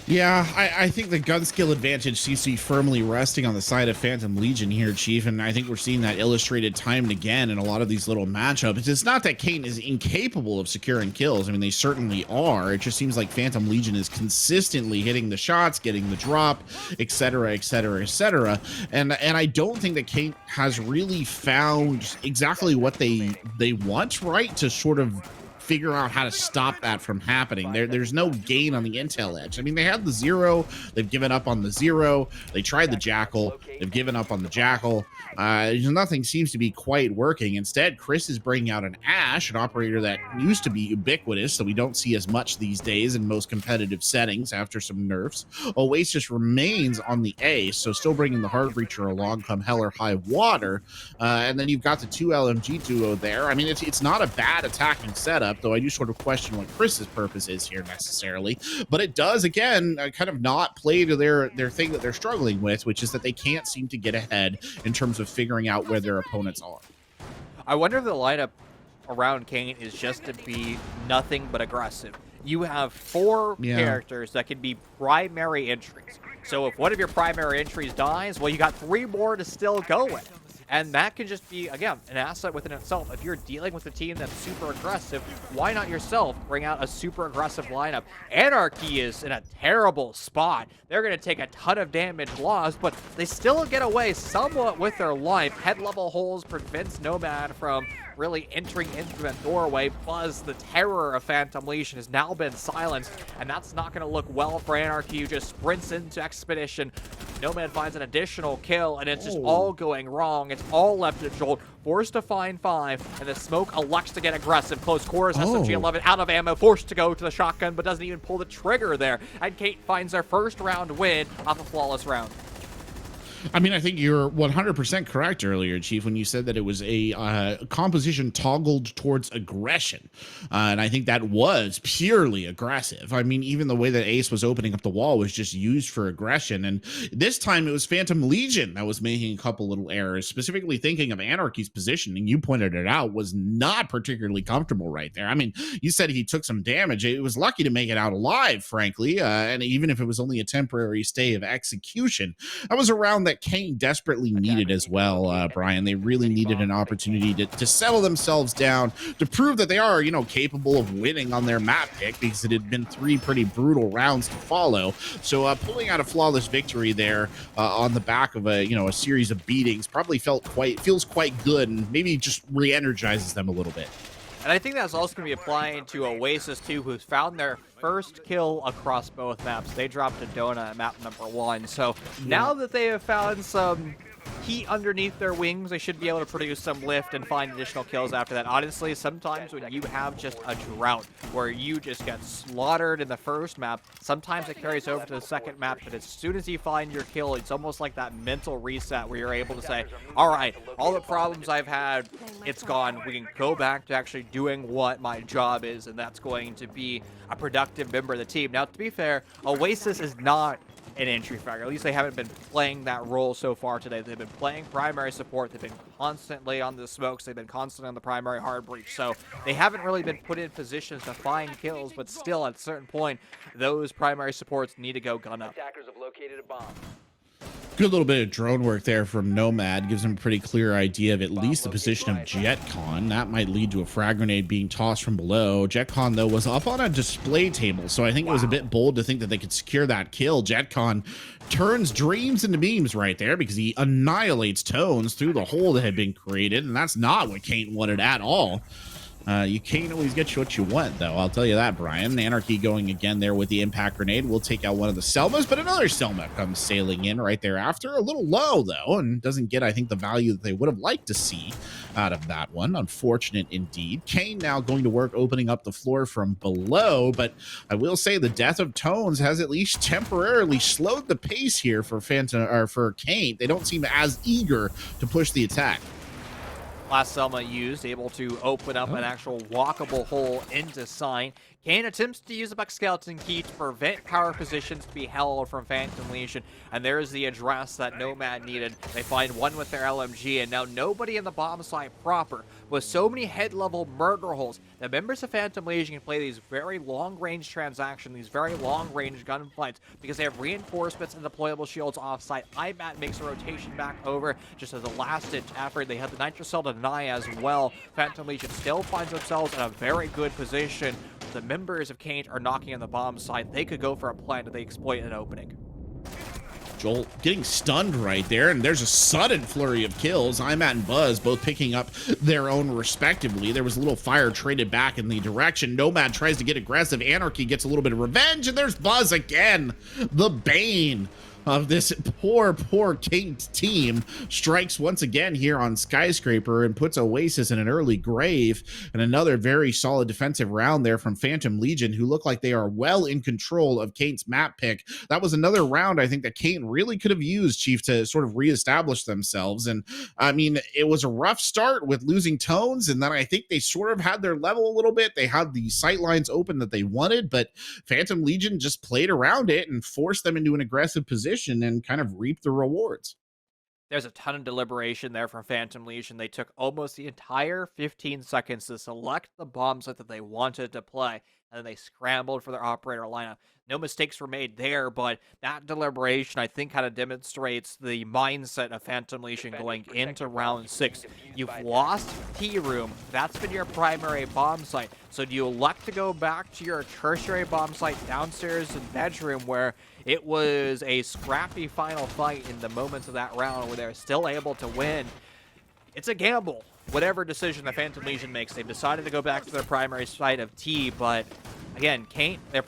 A: Yeah, I think the gun skill advantage seems to be firmly resting on the side of Phantom Legion here, Chief, and I think we're seeing that illustrated time and again in a lot of these little matchups. It's not that Caint is incapable of securing kills. I mean, they certainly are. It just seems like Phantom Legion is consistently hitting the shots, getting the drop, etc., etc., etc. And I don't think that Caint has really found exactly what they want, right, to sort of figure out how to stop that from happening. There's no gain on the intel edge. I mean, they had the Zero, they've given up on the Zero, they tried the Jackal, they've given up on the Jackal. Nothing seems to be quite working. Instead, Chris is bringing out an Ash, an operator that used to be ubiquitous, so we don't see as much these days in most competitive settings after some nerfs. Oasis remains on the A, so still bringing the Hard Breacher along come hell or high water. And then you've got the 2 LMG duo there. I mean, it's not a bad attacking setup, though I do sort of question what Chris's purpose is here necessarily. But it does, again, kind of not play to their thing that they're struggling with, which is that they can't seem to get ahead in terms of figuring out where their opponents are.
B: I wonder if the lineup around Caint is just to be nothing but aggressive. You have 4 characters that can be primary entries. So if one of your primary entries dies, well, you got 3 more to still go with. And that can just be, again, an asset within itself. If you're dealing with a team that's super aggressive, why not yourself bring out a super aggressive lineup? Anarchy is in a terrible spot. They're going to take a ton of damage lost, but they still get away somewhat with their life. Head-level holes prevents Nomad from really entering into that doorway. Buzz, the terror of Phantom Legion, has now been silenced, and that's not going to look well for Anarchy, who just sprints into Expedition, Nomad finds an additional kill, and it's just all going wrong. It's all left to Jolt, forced to find 5, and the smoke elects to get aggressive. Close quarters, SMG-11 out of ammo, forced to go to the shotgun, but doesn't even pull the trigger there. And Caint finds their first round win off a flawless round.
A: I mean, I think you're 100% correct earlier, Chief, when you said that it was a composition toggled towards aggression. And I think that was purely aggressive. I mean, even the way that Ace was opening up the wall was just used for aggression. And this time it was Phantom Legion that was making a couple little errors, specifically thinking of Anarchy's positioning. You pointed it out, was not particularly comfortable right there. I mean, you said he took some damage. It was lucky to make it out alive, frankly. And even if it was only a temporary stay of execution, that was a round that Caint desperately needed as well, Brian. They really needed an opportunity to settle themselves down, to prove that they are, you know, capable of winning on their map pick, because it had been 3 pretty brutal rounds to follow. So pulling out a flawless victory there on the back of a series of beatings probably feels quite good, and maybe just re-energizes them a little bit.
B: And I think that's also going to be applying to Oasis, too, who's found their first kill across both maps. They dropped to Dona at map number 1. So now that they have found some heat underneath their wings, they should be able to produce some lift and find additional kills after that. Honestly, sometimes when you have just a drought where you just get slaughtered in the first map, sometimes it carries over to the second map, but as soon as you find your kill, it's almost like that mental reset where you're able to say, all right, all the problems I've had, it's gone. We can go back to actually doing what my job is, and that's going to be a productive member of the team. Now, to be fair, Oasis is not an entry fragger. At least they haven't been playing that role so far today. They've been playing primary support. They've been constantly on the smokes. They've been constantly on the primary hard breach. So they haven't really been put in positions to find kills, but still at a certain point, those primary supports need to go gun up.
C: Attackers have located a bomb.
A: Good little bit of drone work there from Nomad. Gives him a pretty clear idea of at least the position of JetCon. That might lead to a frag grenade being tossed from below. JetCon, though, was up on a display table, so I think it was a bit bold to think that they could secure that kill. JetCon turns dreams into memes right there, because he annihilates Tones through the hole that had been created, and that's not what Caint wanted at all. You can't always get you what you want, though. I'll tell you that, Brian. Anarchy going again there with the impact grenade. We'll take out one of the Selmas, but another Selma comes sailing in right thereafter. A little low, though, and doesn't get, I think, the value that they would have liked to see out of that one. Unfortunate indeed. Caint now going to work opening up the floor from below, but I will say the death of Tones has at least temporarily slowed the pace here for Caint. They don't seem as eager to push the attack.
B: Last Selma used, able to open up an actual walkable hole into Sign. Caint attempts to use the Buck Skeleton Key to prevent power positions to be held from Phantom Legion, and there's the address that Nomad needed. They find one with their LMG, and now nobody in the bomb site proper. With so many head-level murder holes, the members of Phantom Legion can play these very long-range transactions, these very long-range gunfights, because they have reinforcements and deployable shields off-site. IMAT makes a rotation back over just as a last-ditch effort. They have the Nitro Cell to deny as well. Phantom Legion still finds themselves in a very good position. The members of Caint are knocking on the bomb site. They could go for a plan if they exploit an opening.
A: Joel getting stunned right there, and there's a sudden flurry of kills. IMAT and Buzz both picking up their own respectively. There was a little fire traded back in the direction. Nomad tries to get aggressive. Anarchy gets a little bit of revenge, and there's Buzz again. The bane of this poor Caint team strikes once again here on Skyscraper and puts Oasis in an early grave. And another very solid defensive round there from Phantom Legion, who look like they are well in control of Caint's map pick. That was another round I think that Caint really could have used, Chief, to sort of reestablish themselves. And I mean, it was a rough start with losing Tones, and then I think they sort of had their level a little bit. They had the sight lines open that they wanted, but Phantom Legion just played around it and forced them into an aggressive position and kind of reap the rewards.
B: There's a ton of deliberation there from Phantom Legion. They took almost the entire 15 seconds to select the bomb site that they wanted to play, and then they scrambled for their operator lineup. No mistakes were made there, but that deliberation, I think, kind of demonstrates the mindset of Phantom Legion going into round 6. You've lost T-Room. That's been your primary bomb site. So do you elect to go back to your tertiary bomb site downstairs in bedroom, where it was a scrappy final fight in the moments of that round where they're still able to win? It's a gamble. Whatever decision the Phantom Legion makes, they've decided to go back to their primary site of T, but Again, Caint, their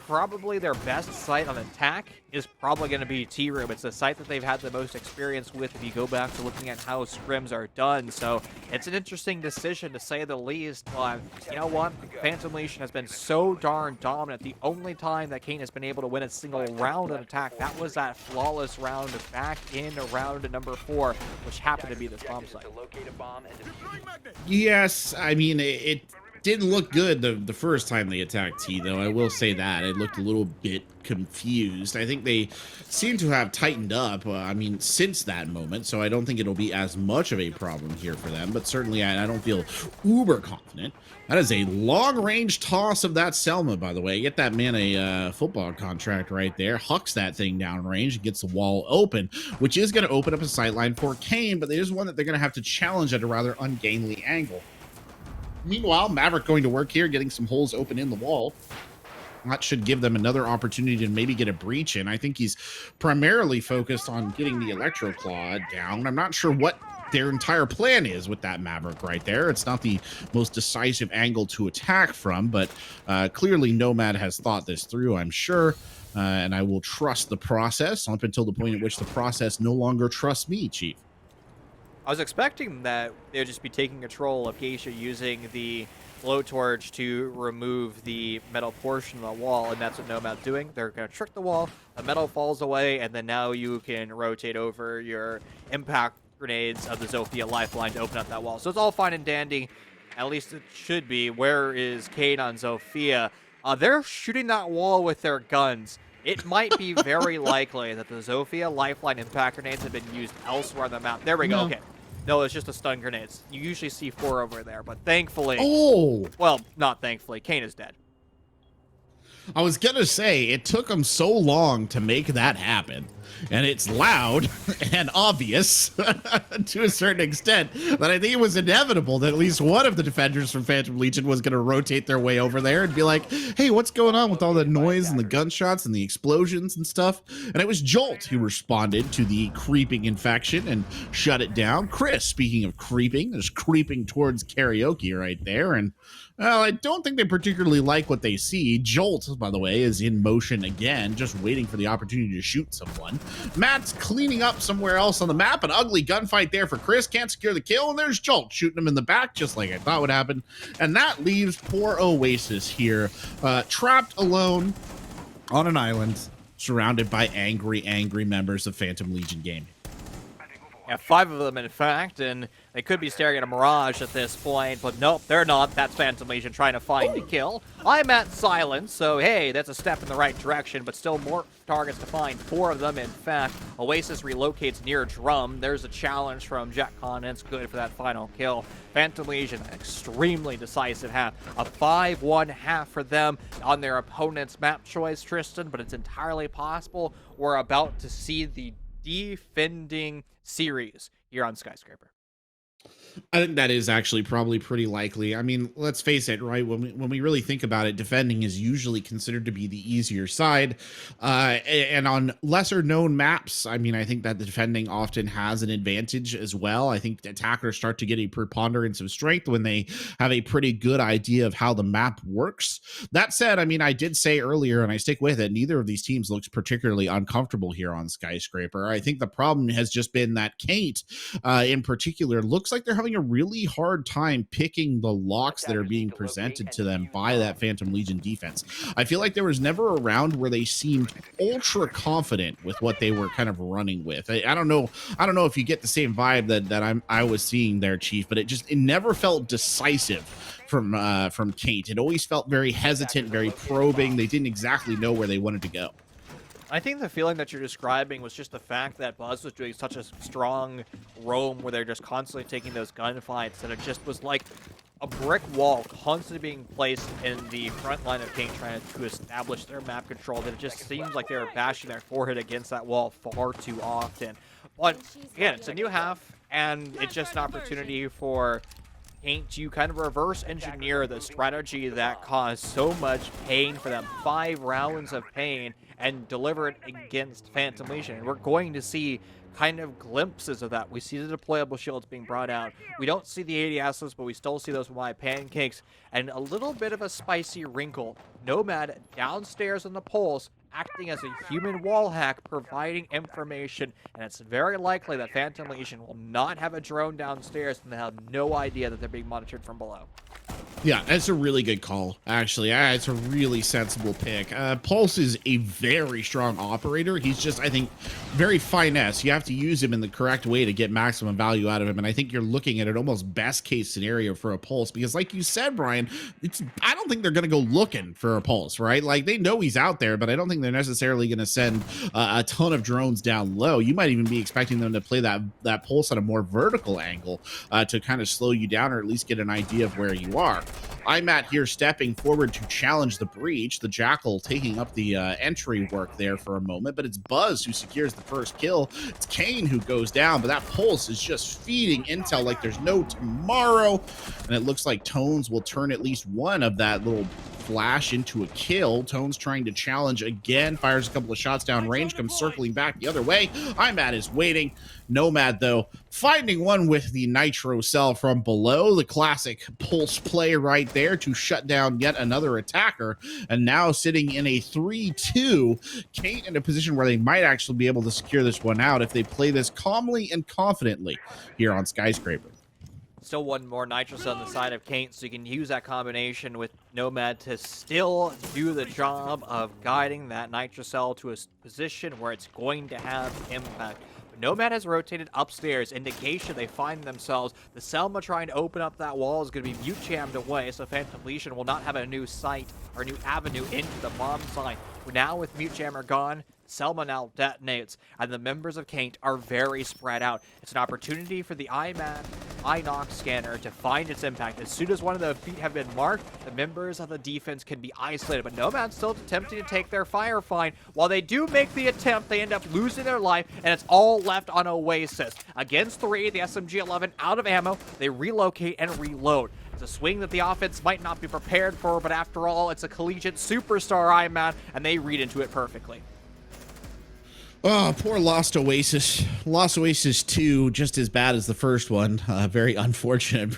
B: best site on attack is probably going to be T-Room. It's the site that they've had the most experience with if you go back to looking at how scrims are done. So it's an interesting decision to say the least. But you know what? Phantom Legion has been so darn dominant. The only time that Caint has been able to win a single round of attack, that was that flawless round back in round number 4, which happened to be this bomb site.
A: Yes, I mean, it didn't look good the first time they attacked T, though. I will say that. It looked a little bit confused. I think they seem to have tightened up, I mean, since that moment, so I don't think it'll be as much of a problem here for them, but certainly I don't feel uber confident. That is a long-range toss of that Selma, by the way. Get that man a football contract right there. Hucks that thing down range and gets the wall open, which is going to open up a sightline for Caint, but there's one that they're going to have to challenge at a rather ungainly angle. Meanwhile, Maverick going to work here, getting some holes open in the wall. That should give them another opportunity to maybe get a breach in. I think he's primarily focused on getting the Electro Claw down. I'm not sure what their entire plan is with that Maverick right there. It's not the most decisive angle to attack from, but clearly Nomad has thought this through, I'm sure. And I will trust the process up until the point at which the process no longer trusts me, Chief.
B: I was expecting that they would just be taking control of Geisha using the blowtorch to remove the metal portion of the wall, and that's what Nomad's doing. They're going to trick the wall, the metal falls away, and then now you can rotate over your impact grenades of the Zofia lifeline to open up that wall. So it's all fine and dandy. At least it should be. Where is Caint on Zofia? They're shooting that wall with their guns. It might be very likely that the Zofia lifeline impact grenades have been used elsewhere on the map. There we go. Okay. No, it's just a stun grenades. You usually see 4 over there, but thankfully...
A: Oh!
B: Well, not thankfully. Caint is dead.
A: I was going to say, it took them so long to make that happen. And it's loud and obvious to a certain extent that I think it was inevitable that at least one of the defenders from Phantom Legion was going to rotate their way over there and be like, hey, what's going on with all the noise and the gunshots and the explosions and stuff? And it was Jolt who responded to the creeping infection and shut it down. Chris, speaking of creeping, is creeping towards karaoke right there. And well, I don't think they particularly like what they see. Jolt, by the way, is in motion again, just waiting for the opportunity to shoot someone. Matt's cleaning up somewhere else on the map. An ugly gunfight there for Chris. Can't secure the kill, and there's Jolt shooting him in the back, just like I thought would happen. And that leaves poor Oasis here, trapped alone on an island, surrounded by angry members of Phantom Legion Gaming.
B: Yeah, 5 of them, in fact, and they could be staring at a mirage at this point, but nope, they're not. That's Phantom Legion trying to find the kill. I'm at silence, so hey, that's a step in the right direction, but still more targets to find. 4 of them, in fact. Oasis relocates near drum. There's a challenge from Jet Condens, good for that final kill. Phantom Legion, extremely decisive half. A 5-1 half for them on their opponent's map choice, Tristan, but it's entirely possible we're about to see the defending series here on Skyscraper.
A: I think that is actually probably pretty likely. I mean, let's face it, right? When we really think about it, defending is usually considered to be the easier side. And on lesser known maps, I mean, I think that the defending often has an advantage as well. I think attackers start to get a preponderance of strength when they have a pretty good idea of how the map works. That said, I mean, I did say earlier, and I stick with it, neither of these teams looks particularly uncomfortable here on Skyscraper. I think the problem has just been that Caint, in particular, looks like they're having a really hard time picking the locks that are being presented to them by that Phantom Legion defense. I feel like there was never a round where they seemed ultra confident with what they were kind of running with. I don't know if you get the same vibe that I was seeing there, Chief, but it never felt decisive from Caint. It always felt very hesitant, very probing. They didn't exactly know where they wanted to go.
B: I think the feeling that you're describing was just the fact that Buzz was doing such a strong roam where they're just constantly taking those gunfights, and it just was like a brick wall constantly being placed in the front line of Caint trying to establish their map control, that it just seems like they were bashing their forehead against that wall far too often. But again, it's a new half, and it's just an opportunity for Caint to kind of reverse engineer the strategy that caused so much pain for them. 5 rounds of pain, and deliver it against Phantom Legion. And we're going to see kind of glimpses of that. We see the deployable shields being brought out. We don't see the ADSs, but we still see those Y pancakes. And a little bit of a spicy wrinkle. Nomad downstairs on the poles, acting as a human wall hack, providing information. And it's very likely that Phantom Legion will not have a drone downstairs and they have no idea that they're being monitored from below.
A: Yeah, that's a really good call, actually. It's a really sensible pick. Pulse is a very strong operator. He's just, I think, very finesse. You have to use him in the correct way to get maximum value out of him. And I think you're looking at an almost best case scenario for a Pulse because, like you said, Brian, I don't think they're going to go looking for a Pulse, right? Like, they know he's out there, but I don't think they're necessarily going to send a ton of drones down low. You might even be expecting them to play that Pulse at a more vertical angle to kind of slow you down or at least get an idea of where you are. Imat here stepping forward to challenge the breach. The Jackal taking up the entry work there for a moment, but it's Buzz who secures the first kill. It's Caint who goes down, but that Pulse is just feeding intel like there's no tomorrow. And it looks like Tones will turn at least one of that little flash into a kill. Tones trying to challenge again, fires a couple of shots down range, comes circling back the other way. Imat is waiting. Nomad, though, finding one with the Nitro Cell from below. The classic Pulse play right there to shut down yet another attacker. And now sitting in a 3-2, Caint in a position where they might actually be able to secure this one out if they play this calmly and confidently here on Skyscraper.
B: Still one more Nitro Cell on the side of Caint, so you can use that combination with Nomad to still do the job of guiding that Nitro Cell to a position where it's going to have impact. But Nomad has rotated upstairs, indication they find themselves. The Selma trying to open up that wall is going to be mute jammed away, so Phantom Legion will not have a new site or new avenue into the bomb site. Now with mute jammer gone, Selma now detonates, and the members of Caint are very spread out. It's an opportunity for the INOC scanner to find its impact. As soon as one of the feet have been marked, the members of the defense can be isolated, but Nomad's still attempting to take their firefight. While they do make the attempt, they end up losing their life, and it's all left on Oasis. Against 3, the SMG-11 out of ammo, they relocate and reload. It's a swing that the offense might not be prepared for, but after all, it's a collegiate superstar IMAT, and they read into it perfectly.
A: Oh, poor Lost Oasis. Lost Oasis 2, just as bad as the first one. Very unfortunate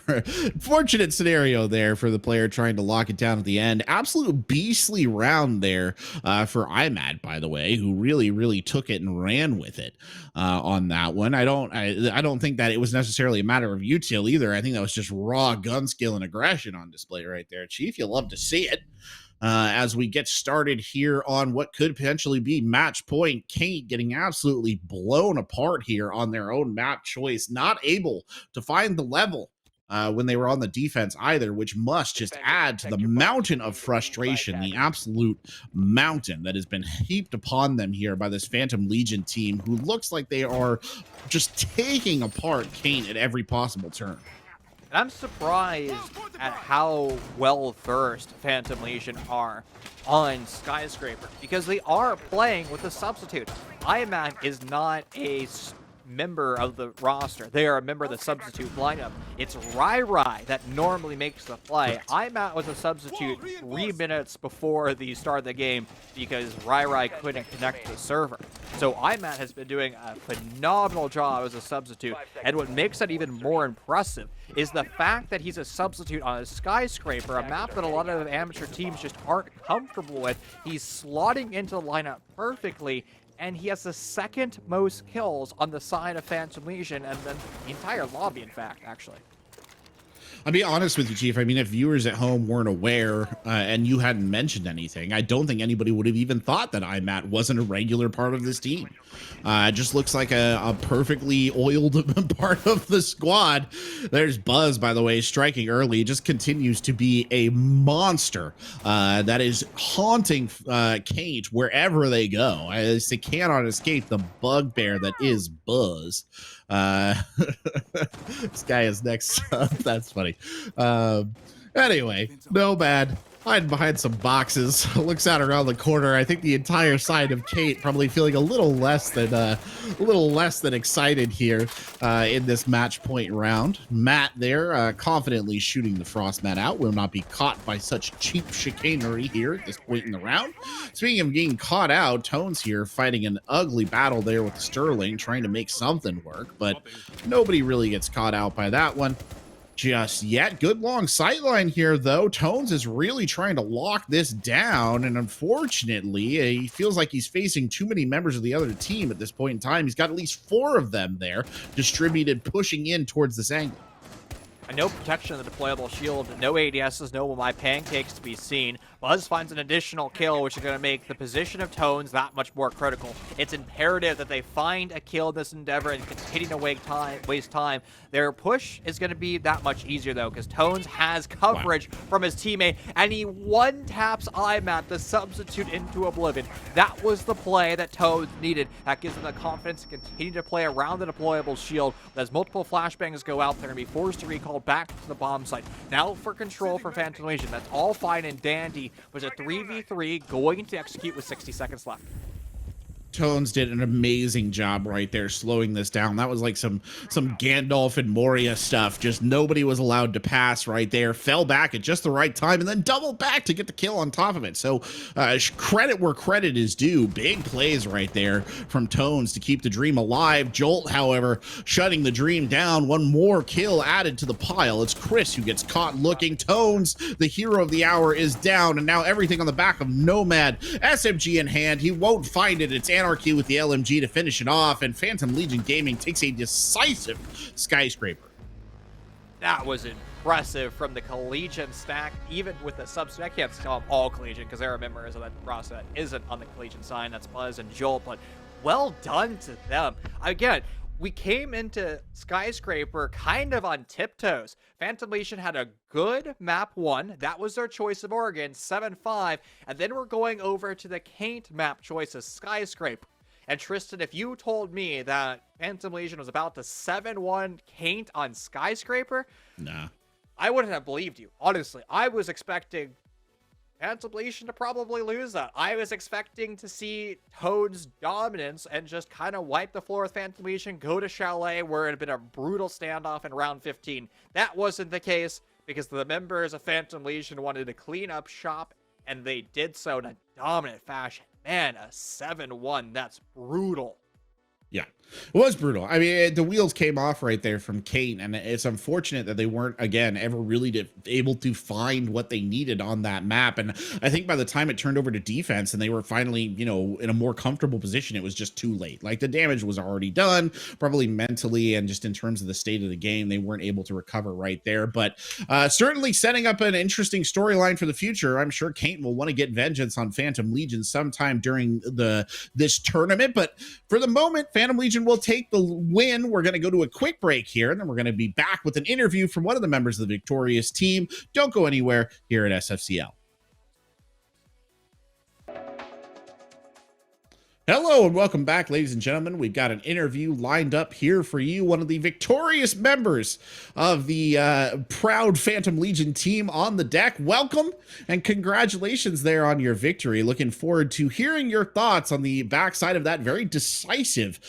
A: fortunate scenario there for the player trying to lock it down at the end. Absolute beastly round there for IMAD, by the way, who really took it and ran with it on that one. I don't think that it was necessarily a matter of util either. I think that was just raw gun skill and aggression on display right there. Chief, you'll love to see it. As we get started here on what could potentially be match point. Caint getting absolutely blown apart here on their own map choice, not able to find the level when they were on the defense either, which must just add to the mountain of frustration, the absolute mountain that has been heaped upon them here by this Phantom Legion team, who looks like they are just taking apart Caint at every possible turn.
B: And I'm surprised at how well-versed Phantom Legion are on Skyscraper, because they are playing with a substitute. IMAC is not a member of the roster. They are a member of the substitute lineup. It's Rai that normally makes the play. IMAT was a substitute 3 minutes before the start of the game because Rai couldn't connect to the server. So IMAT has been doing a phenomenal job as a substitute, and what makes that even more impressive is the fact that he's a substitute on a Skyscraper, a map that a lot of amateur teams just aren't comfortable with. He's slotting into the lineup perfectly, and he has the second most kills on the side of Phantom Legion, and then the entire lobby, in fact, actually.
A: I'll be honest with you, Chief. I mean, if viewers at home weren't aware and you hadn't mentioned anything, I don't think anybody would have even thought that IMAT wasn't a regular part of this team. It just looks like a perfectly oiled part of the squad. There's Buzz, by the way, striking early. It just continues to be a monster that is haunting Caint wherever they go. They cannot escape the bugbear that is Buzz. This guy is next up. That's funny. Anyway, no bad. hiding behind some boxes. Looks out around the corner. I think the entire side of Caint probably feeling a little less than excited here in this match point round. Matt there confidently shooting the Frost Mat out. Will not be caught by such cheap chicanery here at this point in the round. Speaking of getting caught out, Tones here fighting an ugly battle there with Sterling, trying to make something work, but nobody really gets caught out by that one just yet. Good long sightline here, though. Tones is really trying to lock this down, and unfortunately, he feels like he's facing too many members of the other team at this point in time. He's got at least 4 of them there distributed, pushing in towards this angle.
B: And no protection of the deployable shield, no ADSs, no My Pancakes to be seen. Buzz finds an additional kill, which is going to make the position of Tones that much more critical. It's imperative that they find a kill in this endeavor and continue to waste time. Their push is going to be that much easier, though, because Tones has coverage from his teammate, and he one-taps IMAT, the substitute, into oblivion. That was the play that Tones needed. That gives them the confidence to continue to play around the deployable shield. As multiple flashbangs go out, they're going to be forced to recall back to the bomb site. Now for control for Phantom Legion. That's all fine and dandy. Was a 3v3 going to execute with 60 seconds left.
A: Tones did an amazing job right there slowing this down. That was like some Gandalf and Moria stuff. Just nobody was allowed to pass right there. Fell back at just the right time and then doubled back to get the kill on top of it. So credit where credit is due. Big plays right there from Tones to keep the dream alive. Jolt, however, shutting the dream down. One more kill added to the pile. It's Chris who gets caught looking. Tones, the hero of the hour, is down, and now everything on the back of Nomad. SMG in hand. He won't find it. It's Anarchy with the LMG to finish it off, and Phantom Legion Gaming takes a decisive skyscraper.
B: That was impressive from the Collegian stack, even with the substitute. I can't call them all Collegian because there are members of that roster that isn't on the Collegian sign. That's Buzz and Jolt, but well done to them. Again, we came into Skyscraper kind of on tiptoes. Phantom Legion had a good map 1. That was their choice of Oregon, 7-5. And then we're going over to the Caint map choice of Skyscraper. And Tristan, if you told me that Phantom Legion was about to 7-1 Caint on Skyscraper,
A: nah,
B: I wouldn't have believed you. Honestly, I was expecting Phantom Legion to probably lose that. I was expecting to see Toad's dominance and just kind of wipe the floor with Phantom Legion, go to Chalet, where it had been a brutal standoff in round 15. That wasn't the case because the members of Phantom Legion wanted to clean up shop, and they did so in a dominant fashion. Man, a 7-1, that's brutal.
A: Yeah, it was brutal. I mean, the wheels came off right there from Caint, and it's unfortunate that they weren't, again, ever really able to find what they needed on that map. And I think by the time it turned over to defense and they were finally, you know, in a more comfortable position, it was just too late. Like, the damage was already done, probably mentally and just in terms of the state of the game, they weren't able to recover right there. But certainly setting up an interesting storyline for the future. I'm sure Caint will want to get vengeance on Phantom Legion sometime during this tournament. But for the moment, Phantom Legion will take the win. We're going to go to a quick break here, and then we're going to be back with an interview from one of the members of the victorious team. Don't go anywhere here at Sfcl. Hello and welcome back, ladies and gentlemen. We've got an interview lined up here for you. One of the victorious members of the proud Phantom Legion team on the deck. Welcome and congratulations there on your victory. Looking forward to hearing your thoughts on the backside of that very decisive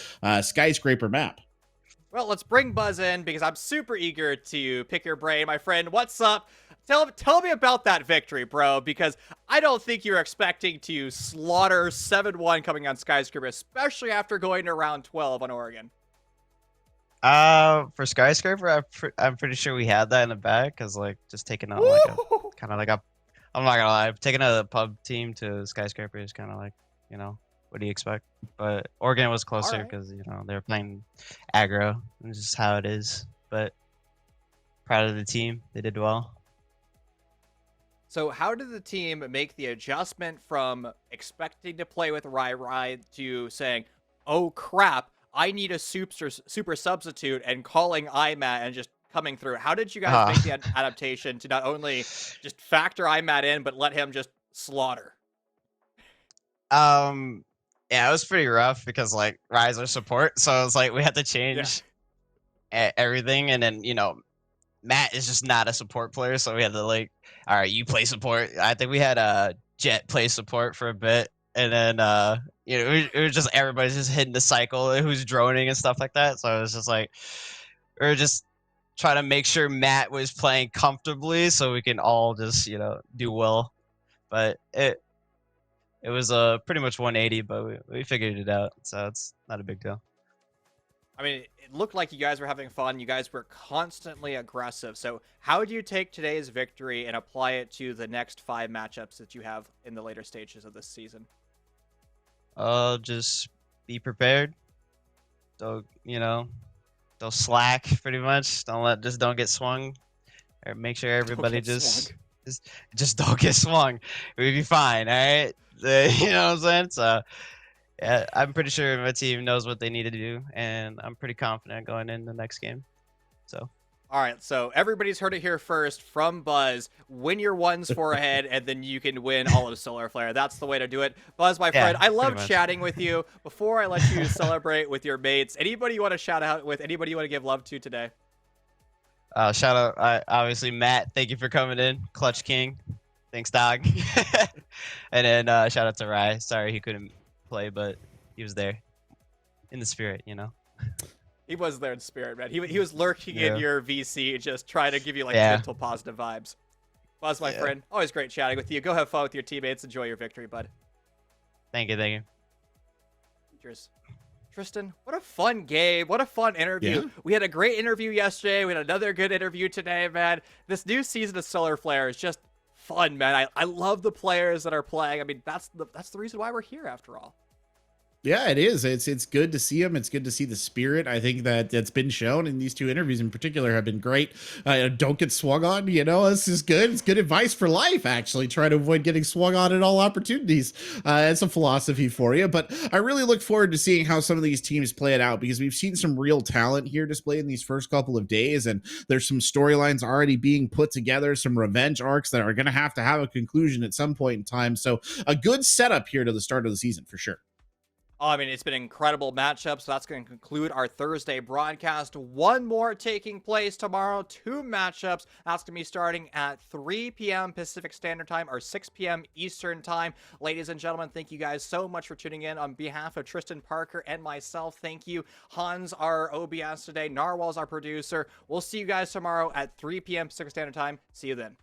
A: Skyscraper map.
B: Well, let's bring Buzz in because I'm super eager to pick your brain, my friend. What's up? Tell me about that victory, bro, because I don't think you're expecting to slaughter 7-1 coming on Skyscraper, especially after going to round 12 on Oregon.
C: For Skyscraper, I'm pretty sure we had that in the bag, because, like, just taking out, like, a, kind of like a, I'm not gonna lie, taking a pub team to Skyscraper is kind of like, you know, what do you expect? But Oregon was closer because, you know, they were playing aggro. It's just how it is. But proud of the team. They did well.
B: So how did the team make the adjustment from expecting to play with Rai to saying, oh crap, I need a super substitute, and calling IMAT and just coming through? How did you guys make the adaptation to not only just factor IMAT in, but let him just slaughter?
C: Yeah, it was pretty rough because, like, Rise our support, so it was like we had to change everything, and then, you know, Matt is just not a support player, so we had to like, all right, you play support. I think we had Jet play support for a bit, and then it was just everybody's just hitting the cycle, who's droning and stuff like that. So it was just like we were just trying to make sure Matt was playing comfortably, so we can all just do well. But it was pretty much 180, but we figured it out, so it's not a big deal.
B: I mean, it looked like you guys were having fun. You guys were constantly aggressive. So how do you take today's victory and apply it to the next 5 matchups that you have in the later stages of this season?
C: Just be prepared. Don't don't slack pretty much. Don't get swung. Or make sure everybody just don't get swung. We'll be fine, all right? You know what I'm saying? So yeah, I'm pretty sure my team knows what they need to do, and I'm pretty confident going in the next game. So.
B: All right, so everybody's heard it here first from Buzz. Win your 1s4 ahead, and then you can win all of Solar Flare. That's the way to do it. Buzz, my friend, I love chatting with you. Before I let you celebrate with your mates, anybody you want to shout out with? Anybody you want to give love to today?
C: Shout out, obviously, Matt. Thank you for coming in. Clutch King. Thanks, dog. And then shout out to Rye. Sorry he couldn't play, but he was there in the spirit,
B: He was there in spirit, man. He was lurking in your VC, just trying to give you like gentle, positive vibes. Buzz, my friend, always great chatting with you. Go have fun with your teammates. Enjoy your victory, bud.
C: Thank you.
B: Cheers. Tristan, what a fun game. What a fun interview. Yeah. We had a great interview yesterday. We had another good interview today, man. This new season of Solar Flare is just fun, man. I love the players that are playing. I mean, that's the reason why we're here, after all.
A: Yeah, it is. It's good to see him. It's good to see the spirit. I think that's been shown in these 2 interviews in particular have been great. Don't get swung on. This is good. It's good advice for life, actually. Try to avoid getting swung on at all opportunities. It's a philosophy for you. But I really look forward to seeing how some of these teams play it out, because we've seen some real talent here displayed in these first couple of days. And there's some storylines already being put together, some revenge arcs that are going to have a conclusion at some point in time. So a good setup here to the start of the season for sure.
B: Oh, I mean, it's been incredible matchups. So that's going to conclude our Thursday broadcast. 1 more taking place tomorrow. 2 matchups. That's going to be starting at 3 p.m. Pacific Standard Time or 6 p.m. Eastern Time. Ladies and gentlemen, thank you guys so much for tuning in. On behalf of Tristan Parker and myself, thank you. Hans, our OBS today. Narwhal's our producer. We'll see you guys tomorrow at 3 p.m. Pacific Standard Time. See you then.